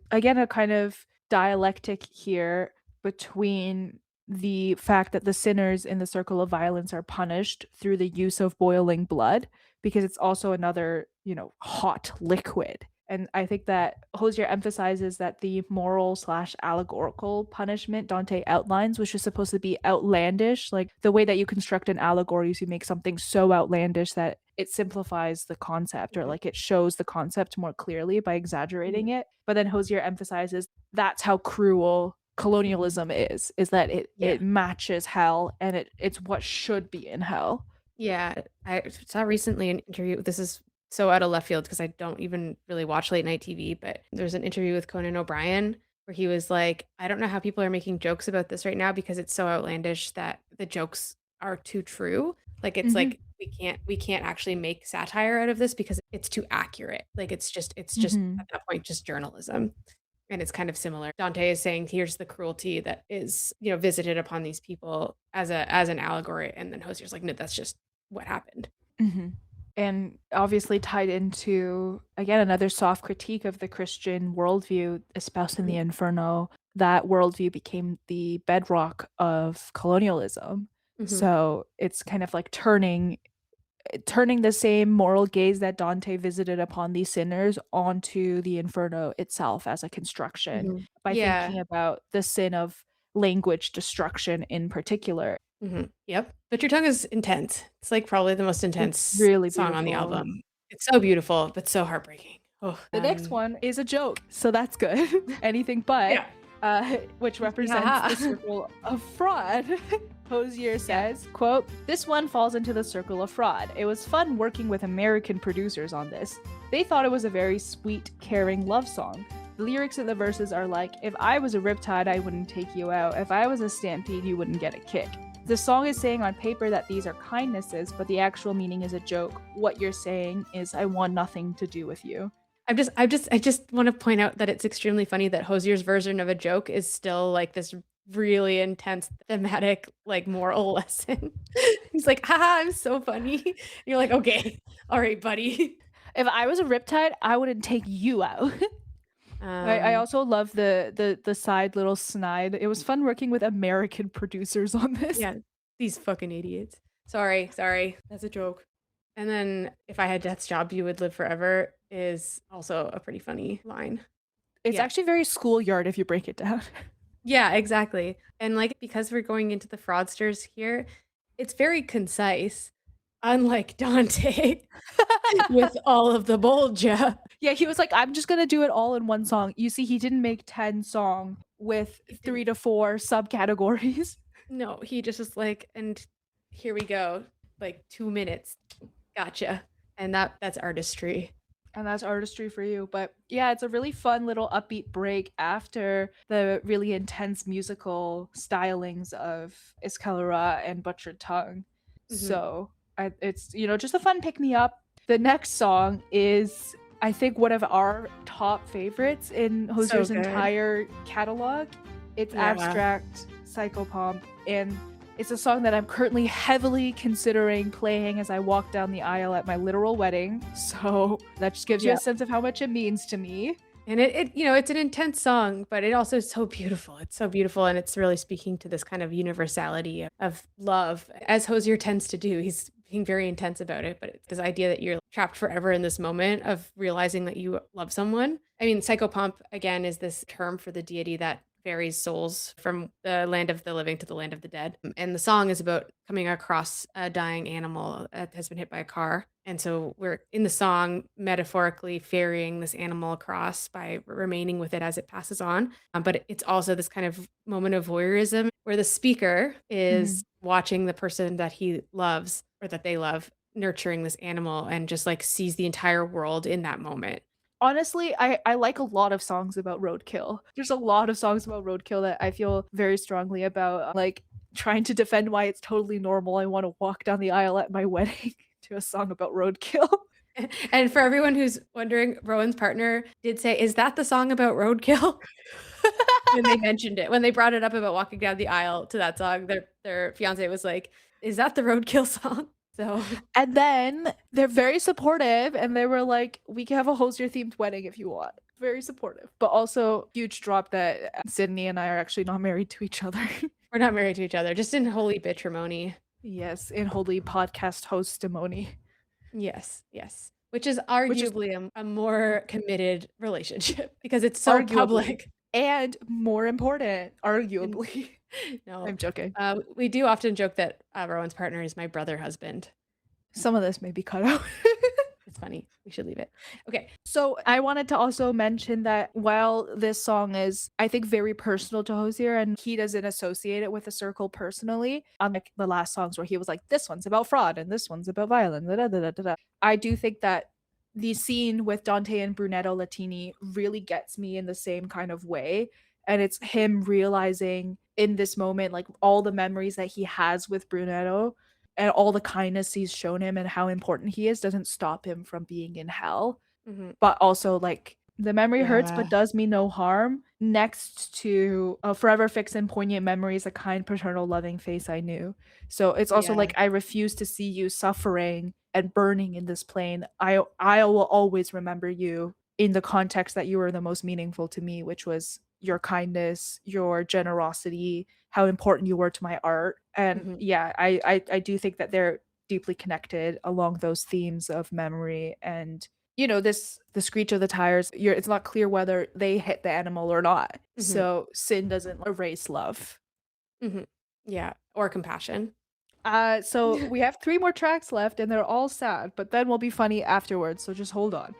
kind of dialectic here between the fact that the sinners in the circle of violence are punished through the use of boiling blood, because it's also another, hot liquid. And I think that Hosier emphasizes that the moral slash allegorical punishment Dante outlines, which is supposed to be outlandish, like the way that you construct an allegory is you make something so outlandish that it simplifies the concept, or like it shows the concept more clearly by exaggerating it. But then Hosier emphasizes that's how cruel colonialism is that it Yeah. matches hell, and it's what should be in hell. Yeah. I saw recently an interview. This is so out of left field because I don't even really watch late night TV, but there's an interview with Conan O'Brien where he was like, I don't know how people are making jokes about this right now because it's so outlandish that the jokes are too true. Like it's Mhm. like we can't actually make satire out of this because it's too accurate. Like it's just Mhm. at that point just journalism. And it's kind of similar. Dante is saying, here's the cruelty that is, visited upon these people as an allegory. And then Hosier's like, no, that's just what happened. Mhm. And obviously tied into, again, another soft critique of the Christian worldview espoused in the Mhm. Inferno. That worldview became the bedrock of colonialism. Mhm. So it's kind of like turning the same moral gaze that Dante visited upon these sinners onto the Inferno itself as a construction, Mhm. by Yeah. thinking about the sin of language destruction in particular. Yep. But Your Tongue is intense. It's like probably the most It's intense really song on the beautiful. album. It's so beautiful, but so heartbreaking. Oh, The next one is a joke, so that's good. Anything but, yeah. which represents the Haha. circle of fraud. Hosier Yeah. says, quote, "This one falls into the circle of fraud. It was fun working with American producers on this. They thought it was a very sweet, caring love song. The lyrics in the verses are like, if I was a riptide, I wouldn't take you out. If I was a stampede, you wouldn't get a kick. The song is saying on paper that these are kindnesses, but the actual meaning is a joke. What you're saying is, I want nothing to do with you." I just want to point out that it's extremely funny that Hosier's version of a joke is still like this really intense thematic like moral lesson. He's like, haha, I'm so funny. And you're like, okay, all right, buddy. If I was a riptide, I wouldn't take you out. I Um, also love the side little snide. It was fun working with American producers on this. yeah, these fucking idiots. Sorry, that's a joke. And then if I had death's job, you would live forever is also a pretty funny line. It's Yeah. actually very schoolyard if you break it down. Yeah, exactly. And like because we're going into the fraudsters here, it's very concise, unlike Dante with all of the bolgia. Yeah, he was like, I'm just gonna do it all in one song. You see, he didn't make 10 song with 3 to 4 subcategories. No, he just was like, and here we go, like 2 minutes, gotcha. And that's artistry. And that's artistry for you. But yeah, it's a really fun little upbeat break after the really intense musical stylings of Escalera and Butchered Tongue. Mhm. So it's, just a fun pick me up. The next song is, I think, one of our top favorites in Hozier's good. entire catalog. It's Yeah. Abstract Psychopomp, and it's a song that I'm currently heavily considering playing as I walk down the aisle at my literal wedding. So that just gives you Yeah. a sense of how much it means to me. And it it's an intense song, but it also is so beautiful. It's so beautiful, and it's really speaking to this kind of universality of love, as Hozier tends to do. He's being very intense about it, but it's this idea that you're trapped forever in this moment of realizing that you love someone. I mean, psychopomp, again, is this term for the deity that ferries souls from the land of the living to the land of the dead. And the song is about coming across a dying animal that has been hit by a car. And so we're in the song metaphorically ferrying this animal across by remaining with it as it passes on. But it's also this kind of moment of voyeurism where the speaker is watching the person that he loves or that they love nurturing this animal and just like sees the entire world in that moment. Honestly, I like a lot of songs about roadkill. There's a lot of songs about roadkill that I feel very strongly about, like trying to defend why it's totally normal. I want to walk down the aisle at my wedding to a song about roadkill. And for everyone who's wondering, Rowan's partner did say, "Is that the song about roadkill?" When they mentioned it, when they brought it up about walking down the aisle to that song, their fiance was like, "Is that the roadkill song?" So And then they're very supportive, and they were like, "We can have a Hozier themed wedding if you want." Very supportive, but also huge drop that Sydney and I are actually not married to each other. we're not married to each other, just in holy matrimony. Yes, in holy podcast hostimony. Yes, yes. Which is arguably a more committed relationship because it's so Arguably. public. And more important, arguably. No, I'm joking. we do often joke that Rowan's partner is my brother husband. Some of this may be cut out. It's funny. We should leave it. Okay. So I wanted to also mention that while this song is, I think, very personal to Hozier, and he doesn't associate it with the circle personally, unlike the last songs where he was like, this one's about fraud and this one's about violence. Da, da, da, da, da. I do think that the scene with Dante and Brunetto Latini really gets me in the same kind of way. And it's him realizing in this moment, like all the memories that he has with Brunetto and all the kindness he's shown him and how important he is doesn't stop him from being in hell. But also, like, the memory hurts but does me no harm, next to a forever fixed in poignant memories, a kind paternal loving face I knew. So it's also like, I refuse to see you suffering and burning in this plane. I will always remember you in the context that you were the most meaningful to me, which was your kindness, your generosity, how important you were to my art. And yeah, I do think that they're deeply connected along those themes of memory. And you know, the screech of the tires, it's not clear whether they hit the animal or not. So sin doesn't erase love. Yeah, or compassion. So we have 3 more tracks left and they're all sad, but then we'll be funny afterwards, so just hold on.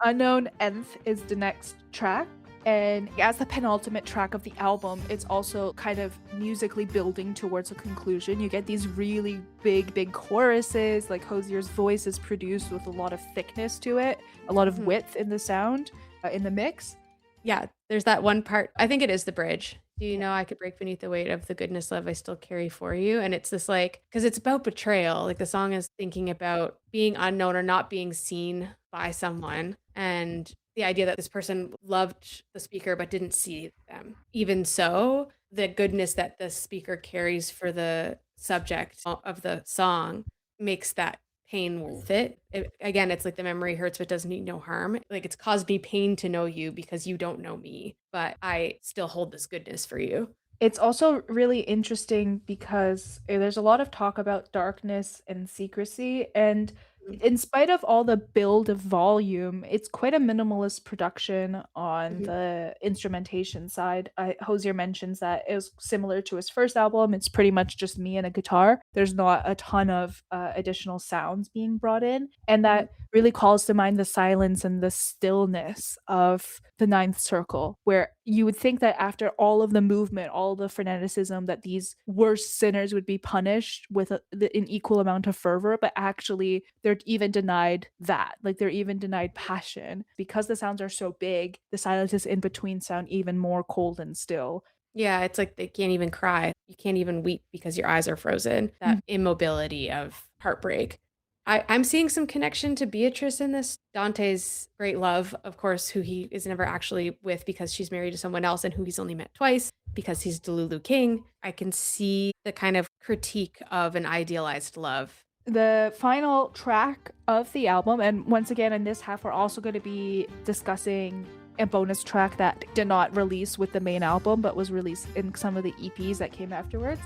Unknown Nth is the next track. And as the penultimate track of the album, it's also kind of musically building towards a conclusion. You get these really big choruses, like Hozier's voice is produced with a lot of thickness to it, a lot of width in the sound, in the mix. Yeah, there's that one part, I think it is the bridge. Do you know I could break beneath the weight of the goodness love I still carry for you? And it's this like, because it's about betrayal. Like the song is thinking about being unknown or not being seen by someone. And the idea that this person loved the speaker but didn't see them. Even so, the goodness that the speaker carries for the subject of the song makes that pain worth it. Again, it's like the memory hurts but does me no harm. Like it's caused me pain to know you because you don't know me, but I still hold this goodness for you. It's also really interesting because there's a lot of talk about darkness and secrecy, and in spite of all the build of volume, it's quite a minimalist production on the instrumentation side. Hozier mentions that it was similar to his first album. It's pretty much just me and a guitar. There's not a ton of additional sounds being brought in, and that really calls to mind the silence and the stillness of the ninth circle, where you would think that after all of the movement, all the freneticism, that these worst sinners would be punished with an equal amount of fervor, but actually they're even denied that. Like they're even denied passion. Because the sounds are so big, the silences in between sound even more cold and still. Yeah, it's like they can't even cry. You can't even weep because your eyes are frozen. That immobility of heartbreak. I'm seeing some connection to Beatrice in this. Dante's great love, of course, who he is never actually with because she's married to someone else and who he's only met twice because he's Delulu King. I can see the kind of critique of an idealized love. The final track of the album, and once again in this half, we're also going to be discussing a bonus track that did not release with the main album, but was released in some of the EPs that came afterwards.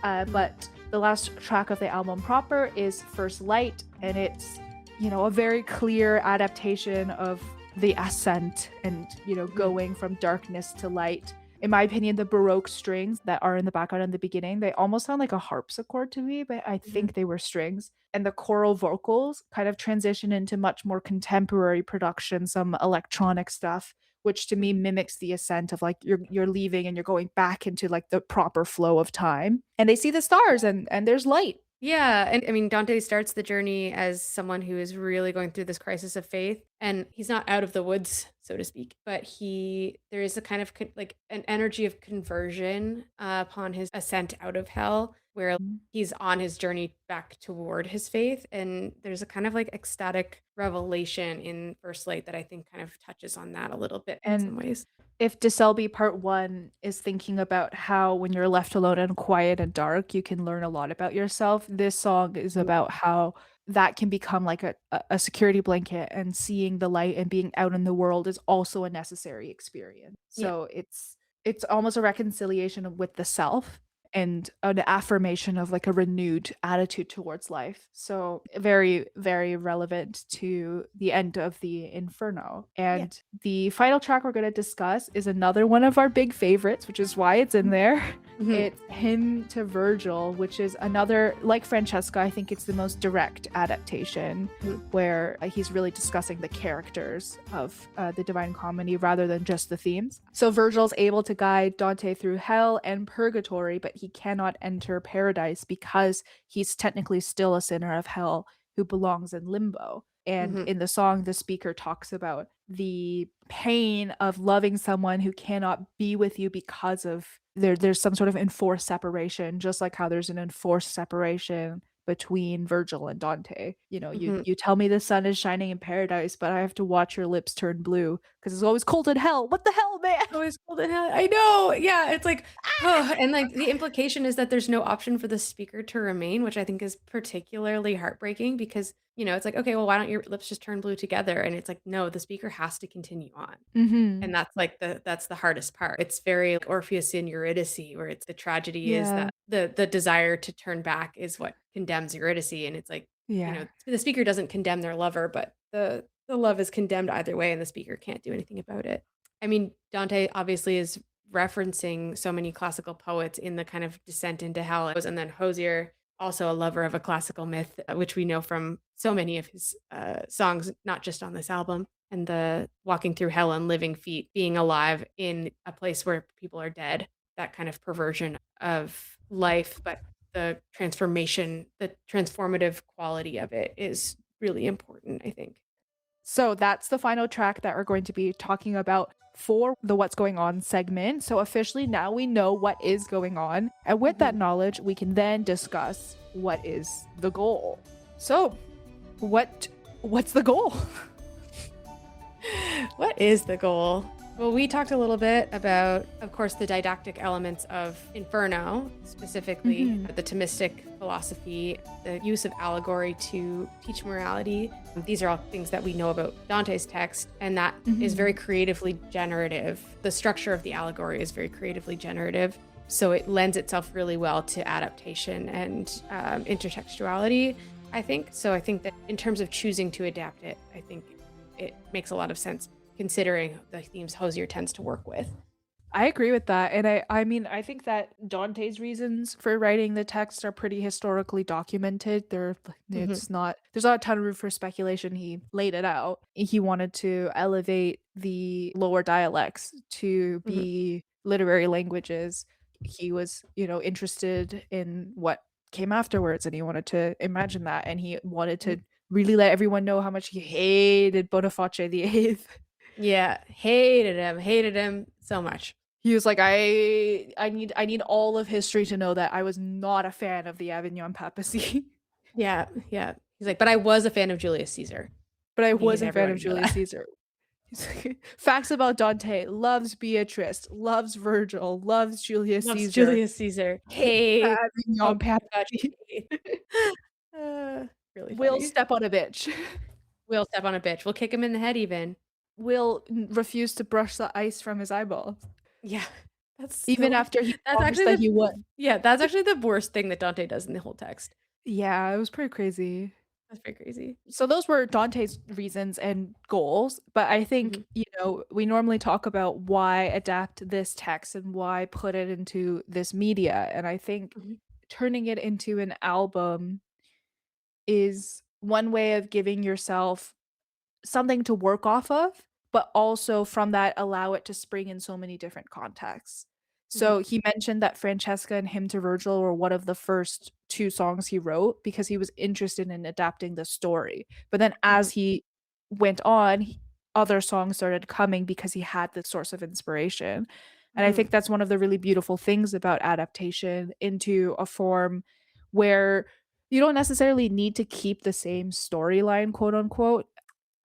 But the last track of the album proper is First Light, and it's, a very clear adaptation of the ascent and, going from darkness to light. In my opinion, the Baroque strings that are in the background in the beginning, they almost sound like a harpsichord to me, but I think they were strings. And the choral vocals kind of transition into much more contemporary production, some electronic stuff, which to me mimics the ascent of like you're leaving and you're going back into like the proper flow of time. And they see the stars and there's light. Yeah, and I mean, Dante starts the journey as someone who is really going through this crisis of faith, and he's not out of the woods, so to speak, but there is a kind of like an energy of conversion upon his ascent out of hell, where he's on his journey back toward his faith, and there's a kind of like ecstatic revelation in First Light that I think kind of touches on that a little bit in some ways. If DeSelby Part 1 is thinking about how when you're left alone and quiet and dark, you can learn a lot about yourself, this song is about how that can become like a security blanket, and seeing the light and being out in the world is also a necessary experience. So it's almost a reconciliation with the self and an affirmation of like a renewed attitude towards life. So very, very relevant to the end of the Inferno. And the final track we're going to discuss is another one of our big favorites, which is why it's in there. It's Hymn to Virgil, which is another, like Francesca, I think it's the most direct adaptation where he's really discussing the characters of the Divine Comedy rather than just the themes. So Virgil's able to guide Dante through hell and purgatory, but he cannot enter paradise because he's technically still a sinner of hell who belongs in limbo. And in the song, the speaker talks about the pain of loving someone who cannot be with you because of there's some sort of enforced separation, just like how there's an enforced separation between Virgil and Dante. You tell me the sun is shining in paradise, but I have to watch your lips turn blue because it's always cold in hell. What the hell, man? Always cold in hell. I know. Yeah, it's like, and like the implication is that there's no option for the speaker to remain, which I think is particularly heartbreaking because, it's like, okay, well, why don't your lips just turn blue together? And it's like, no, the speaker has to continue on. And that's like that's the hardest part. It's very like Orpheus in Eurydice, where it's the tragedy is that the desire to turn back is what condemns Eurydice. And it's like, the speaker doesn't condemn their lover, but the love is condemned either way, and the speaker can't do anything about it. I mean, Dante obviously is referencing so many classical poets in the kind of descent into hell. And then Hozier, also a lover of a classical myth, which we know from so many of his songs, not just on this album. And the walking through hell and living feet, being alive in a place where people are dead, that kind of perversion of life, but the transformation, the transformative quality of it is really important, I think. So that's the final track that we're going to be talking about for the What's Going On segment. So officially now we know what is going on. And with that knowledge, we can then discuss what is the goal. So what's the goal? What is the goal? Well, we talked a little bit about, of course, the didactic elements of Inferno, specifically the Thomistic philosophy, the use of allegory to teach morality. These are all things that we know about Dante's text, and that is very creatively generative. The structure of the allegory is very creatively generative, so it lends itself really well to adaptation and intertextuality, I think. So I think that in terms of choosing to adapt it, I think it makes a lot of sense considering the themes Hozier tends to work with. I agree with that. And I mean, I think that Dante's reasons for writing the text are pretty historically documented. There's not a ton of room for speculation. He laid it out. He wanted to elevate the lower dialects to be literary languages. He was, interested in what came afterwards, and he wanted to imagine that. And he wanted to really let everyone know how much he hated Boniface VIII. Yeah, hated him so much. He was like, I need all of history to know that I was not a fan of the Avignon papacy. Yeah. He's like, but I was a fan of Julius Caesar. But I He needs was a fan everyone of to know Julius that. Caesar. Facts about Dante: loves Beatrice, loves Virgil, loves Julius Loves Caesar, Julius Caesar. hates Hey, oh Avignon gosh, papacy. hey. Really Will funny. step on a bitch. We'll step on a bitch. We'll kick him in the head even. Will refuse to brush the ice from his eyeballs, Yeah, that's even so. after he That's promised actually that the. he would. Yeah, that's actually the worst thing that Dante does in the whole text. Yeah, it was pretty crazy. That's very crazy. So those were Dante's reasons and goals, but I think, Mhm. we normally talk about why adapt this text and why put it into this media, and I think Mhm. turning it into an album is one way of giving yourself something to work off of, but also from that allow it to spring in so many different contexts. Mhm. So he mentioned that Francesca and Hymn to Virgil were one of the first two songs he wrote because he was interested in adapting the story. But then Mhm. as he went on, other songs started coming because he had the source of inspiration. And I Mhm. think that's one of the really beautiful things about adaptation into a form where you don't necessarily need to keep the same storyline, quote unquote.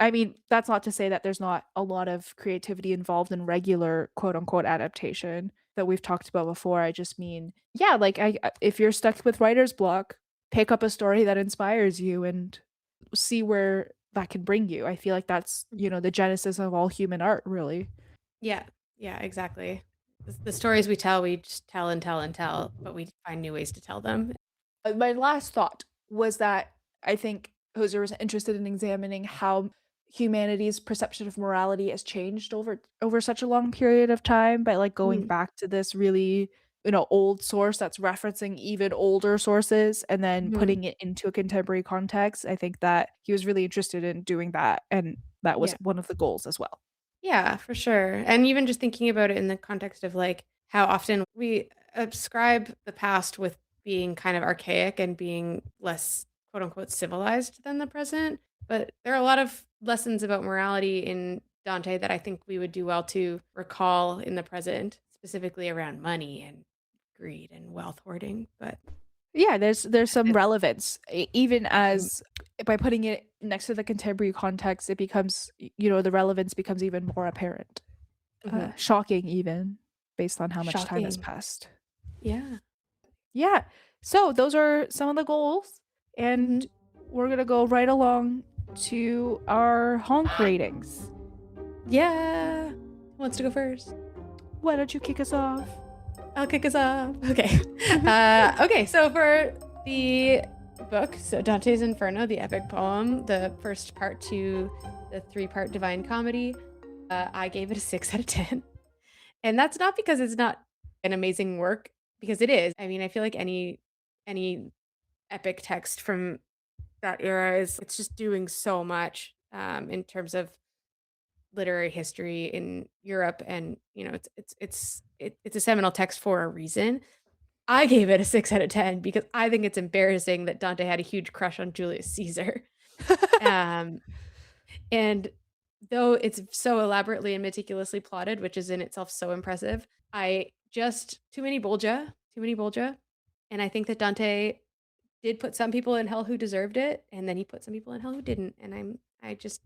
I mean, that's not to say that there's not a lot of creativity involved in regular quote unquote adaptation that we've talked about before. I just mean, yeah, like if you're stuck with writer's block, pick up a story that inspires you and see where that can bring you. I feel like that's, the genesis of all human art, really. Yeah. Yeah. Exactly. The stories we tell, we just tell and tell and tell, but we find new ways to tell them. My last thought was that I think Hozier was interested in examining how humanity's perception of morality has changed over such a long period of time by like going Mm. back to this really old source that's referencing even older sources and then Mhm. putting it into a contemporary context. I think that he was really interested in doing that, and that was Yeah. one of the goals as well. Yeah, for sure. And even just thinking about it in the context of like how often we ascribe the past with being kind of archaic and being less quote unquote civilized than the present. But there are a lot of lessons about morality in Dante that I think we would do well to recall in the present, specifically around money and greed and wealth hoarding. But Yeah, there's some it's relevance, even as by putting it next to the contemporary context, it becomes, the relevance becomes even more apparent. mhm, Shocking, even based on how much time has shocking. passed. Yeah. Yeah. So those are some of the goals, Hmm. and we're gonna go right along to our honk ratings. Yeah. Who wants to go first? Why don't you kick us off? I'll kick us off. Okay. Okay, so for the book, so Dante's Inferno, the epic poem, the first part to the three-part Divine Comedy, I gave it a 6 out of 10. And that's not because it's not an amazing work, because it is. I mean, I feel like any epic text from that era is it's just doing so much in terms of literary history in Europe, and it's a seminal text for a reason. I gave it a 6 out of 10 because I think it's embarrassing that Dante had a huge crush on Julius Caesar. Um, and though it's so elaborately and meticulously plotted, which is in itself so impressive, I just too many Bolgia. And I think that Dante did put some people in hell who deserved it, and then he put some people in hell who didn't. And I just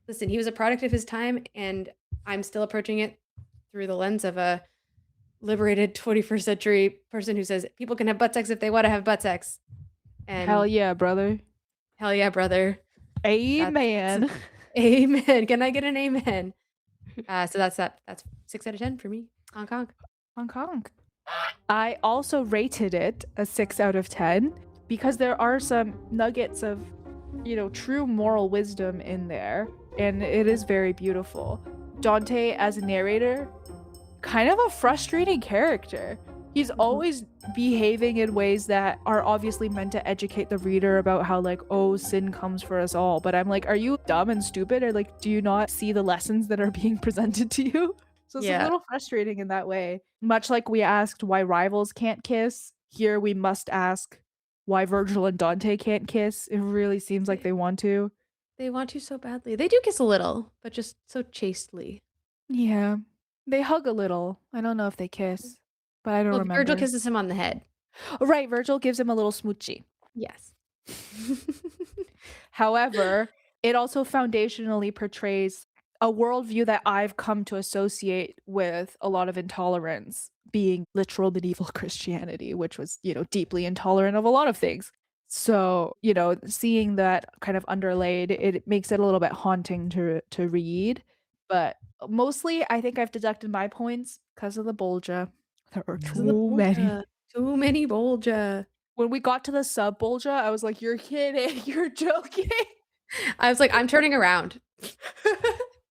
listen, he was a product of his time, and I'm still approaching it through the lens of a liberated 21st century person who says people can have butt sex if they want to have butt sex. Hell And yeah, brother. hell yeah, brother. That's Amen. amen. Can I get an amen? So that's that. That's 6 out of 10 for me. Hong Kong. Hong Kong. I also rated it a 6 out of 10 because there are some nuggets of, true moral wisdom in there, and it is very beautiful. Dante, as a narrator, kind of a frustrating character. He's always behaving in ways that are obviously meant to educate the reader about how, like, oh, sin comes for us all. But I'm like, are you dumb and stupid? Or, like, do you not see the lessons that are being presented to you? So it's a Yeah. little frustrating in that way. Much like we asked why rivals can't kiss, here we must ask why Virgil and Dante can't kiss. It really seems like They, they want to. they want to so badly. They do kiss a little, but just so chastely. Yeah. They hug a little. I don't know if they kiss, but I don't Well, Virgil remember. kisses him on the head. Right, Virgil gives him a little smoochy. Yes. However, it also foundationally portrays a worldview that I've come to associate with a lot of intolerance, being literal medieval Christianity, which was, deeply intolerant of a lot of things. So, seeing that kind of underlaid, it makes it a little bit haunting to read. But mostly, I think I've deducted my points because of the Bolgia. There are Because of the too many. Bolgia. Too many Bolgia. When we got to the sub Bolgia, I was like, "You're kidding! You're joking!" I was like, I'm turning around.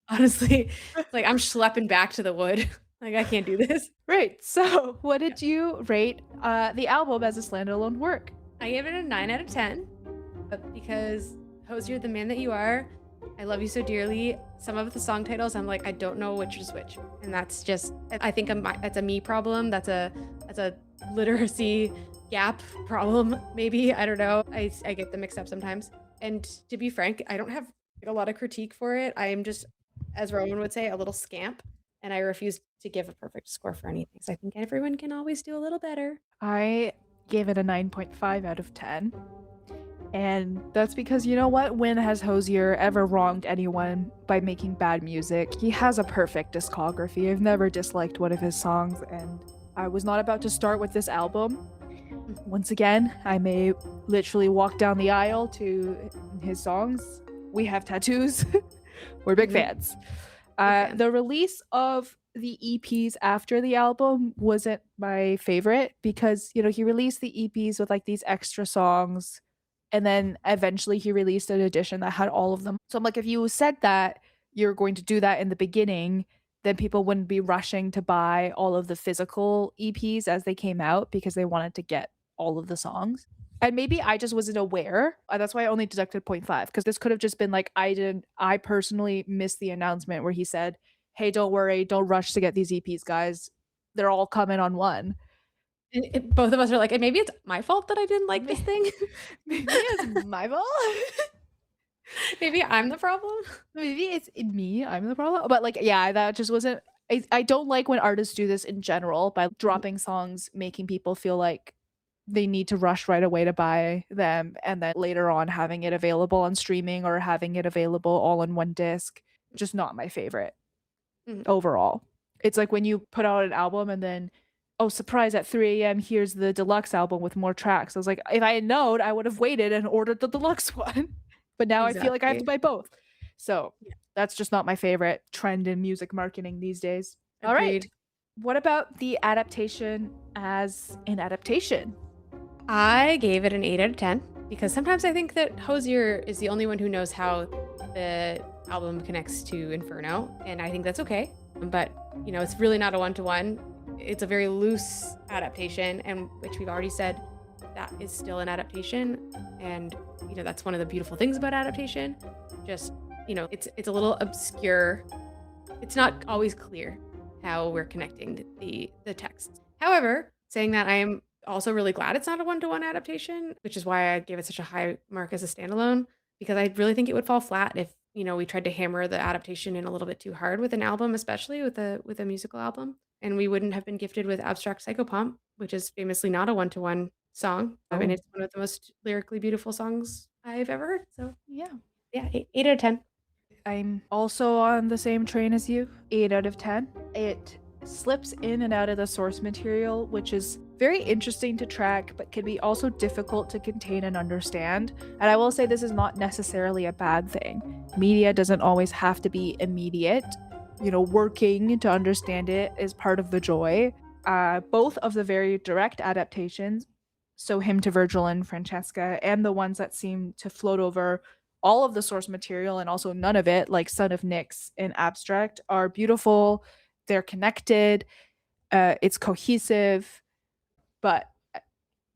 Honestly, it's like I'm schlepping back to the wood. Like, I can't do this. Right. So, what did you rate the album as a standalone work? I gave it a 9 out of 10 because Hozier, the man that you are, I love you so dearly. Some of the song titles, I'm like, I don't know which is which, and that's just, I think that's a me problem. That's a literacy gap problem, maybe. I don't know. I get them mixed up sometimes. And to be frank, I don't have a lot of critique for it. I am just, as Rowan would say, a little scamp, and I refuse to give a perfect score for anything. So I think everyone can always do a little better. I gave it a 9.5 out of 10. And that's because, you know what? When has Hozier ever wronged anyone by making bad music? He has a perfect discography. I've never disliked one of his songs, and I was not about to start with this album. Once again, I may literally walk down the aisle to his songs. We have tattoos. We're big fans. The release of the EPs after the album wasn't my favorite because, he released the EPs with like these extra songs, and then eventually he released an edition that had all of them. So I'm like, if you said that you're going to do that in the beginning, then people wouldn't be rushing to buy all of the physical EPs as they came out because they wanted to get all of the songs. And maybe I just wasn't aware. That's why I only deducted 0.5, because this could have just been like, I personally missed the announcement where he said, "Hey, don't worry, don't rush to get these EPs, guys. They're all coming on one." And both of us are like, and maybe it's my fault that I didn't like this thing. Maybe it's my fault. Maybe I'm the problem. Maybe it's me. I'm the problem. But like, yeah, that just wasn't. I don't like when artists do this in general by dropping songs, making people feel like they need to rush right away to buy them, and then later on having it available on streaming or having it available all in one disc. Just not my favorite overall. It's like when you put out an album and then, oh, surprise, at 3 a.m., here's the deluxe album with more tracks. I was like, if I had known, I would have waited and ordered the deluxe one. But now I feel like I have to buy both. So that's just not my favorite trend in music marketing these days. Agreed. All right. What about the adaptation as an adaptation? I gave it an 8 out of 10 because sometimes I think that Hozier is the only one who knows how the album connects to Inferno, and I think that's okay. But, it's really not a one-to-one. It's a very loose adaptation, and which we've already said that is still an adaptation. And, that's one of the beautiful things about adaptation. Just, it's a little obscure. It's not always clear how we're connecting the texts. However, saying that, I am also really glad it's not a one-to-one adaptation, which is why I gave it such a high mark as a standalone, because I really think it would fall flat if, we tried to hammer the adaptation in a little bit too hard with an album, especially with a musical album. And we wouldn't have been gifted with Abstract Psychopomp, which is famously not a one-to-one song. And it's one of the most lyrically beautiful songs I've ever heard. So yeah, 8 out of 10. I'm also on the same train as you. 8 out of 10. It slips in and out of the source material, which is very interesting to track, but can be also difficult to contain and understand. And I will say this is not necessarily a bad thing. Media doesn't always have to be immediate. Working to understand it is part of the joy. Both of the very direct adaptations, so Hymn to Virgil and Francesca, and the ones that seem to float over all of the source material and also none of it, like Son of Nyx and Abstract, are beautiful. They're connected. It's cohesive. But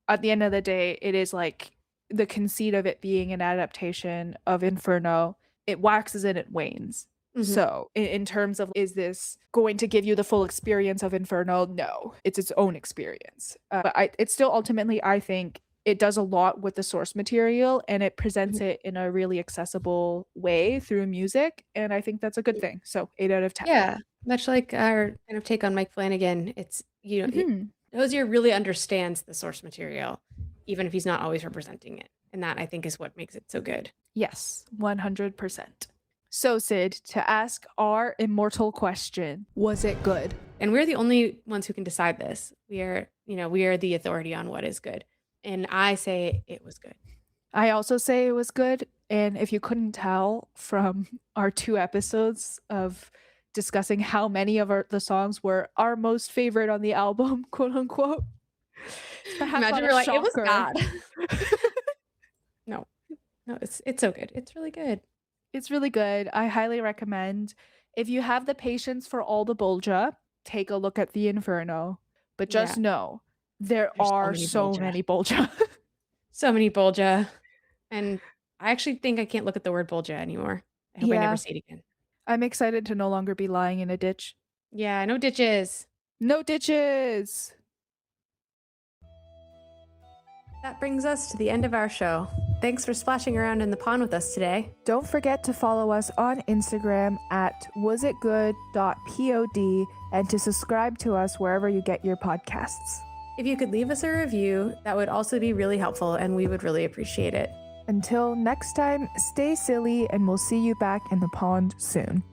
at the end of the day, it is like the conceit of it being an adaptation of Inferno. It waxes and it wanes. So in terms of, is this going to give you the full experience of Inferno? No, it's its own experience. But it's still ultimately, I think, it does a lot with the source material and it presents it in a really accessible way through music. And I think that's a good thing. So 8 out of 10. Yeah, much like our kind of take on Mike Flanagan, it's, Hozier really understands the source material, even if he's not always representing it. And that, I think, is what makes it so good. Yes, 100%. So, Sid, to ask our immortal question, was it good? And we're the only ones who can decide this. We are the authority on what is good. And I say it was good. I also say it was good. And if you couldn't tell from our 2 episodes of discussing how many of the songs were our most favorite on the album, quote unquote. Imagine we're like, it was God. No, it's so good. It's really good. It's really good. I highly recommend. If you have the patience for all the Bolja, take a look at the Inferno. But just know there's are so many Bolja. So many Bolja. And I actually think I can't look at the word Bolja anymore. I hope I never see it again. I'm excited to no longer be lying in a ditch. Yeah, no ditches. No ditches. That brings us to the end of our show. Thanks for splashing around in the pond with us today. Don't forget to follow us on Instagram at wasitgood.pod and to subscribe to us wherever you get your podcasts. If you could leave us a review, that would also be really helpful and we would really appreciate it. Until next time, stay silly and we'll see you back in the pond soon.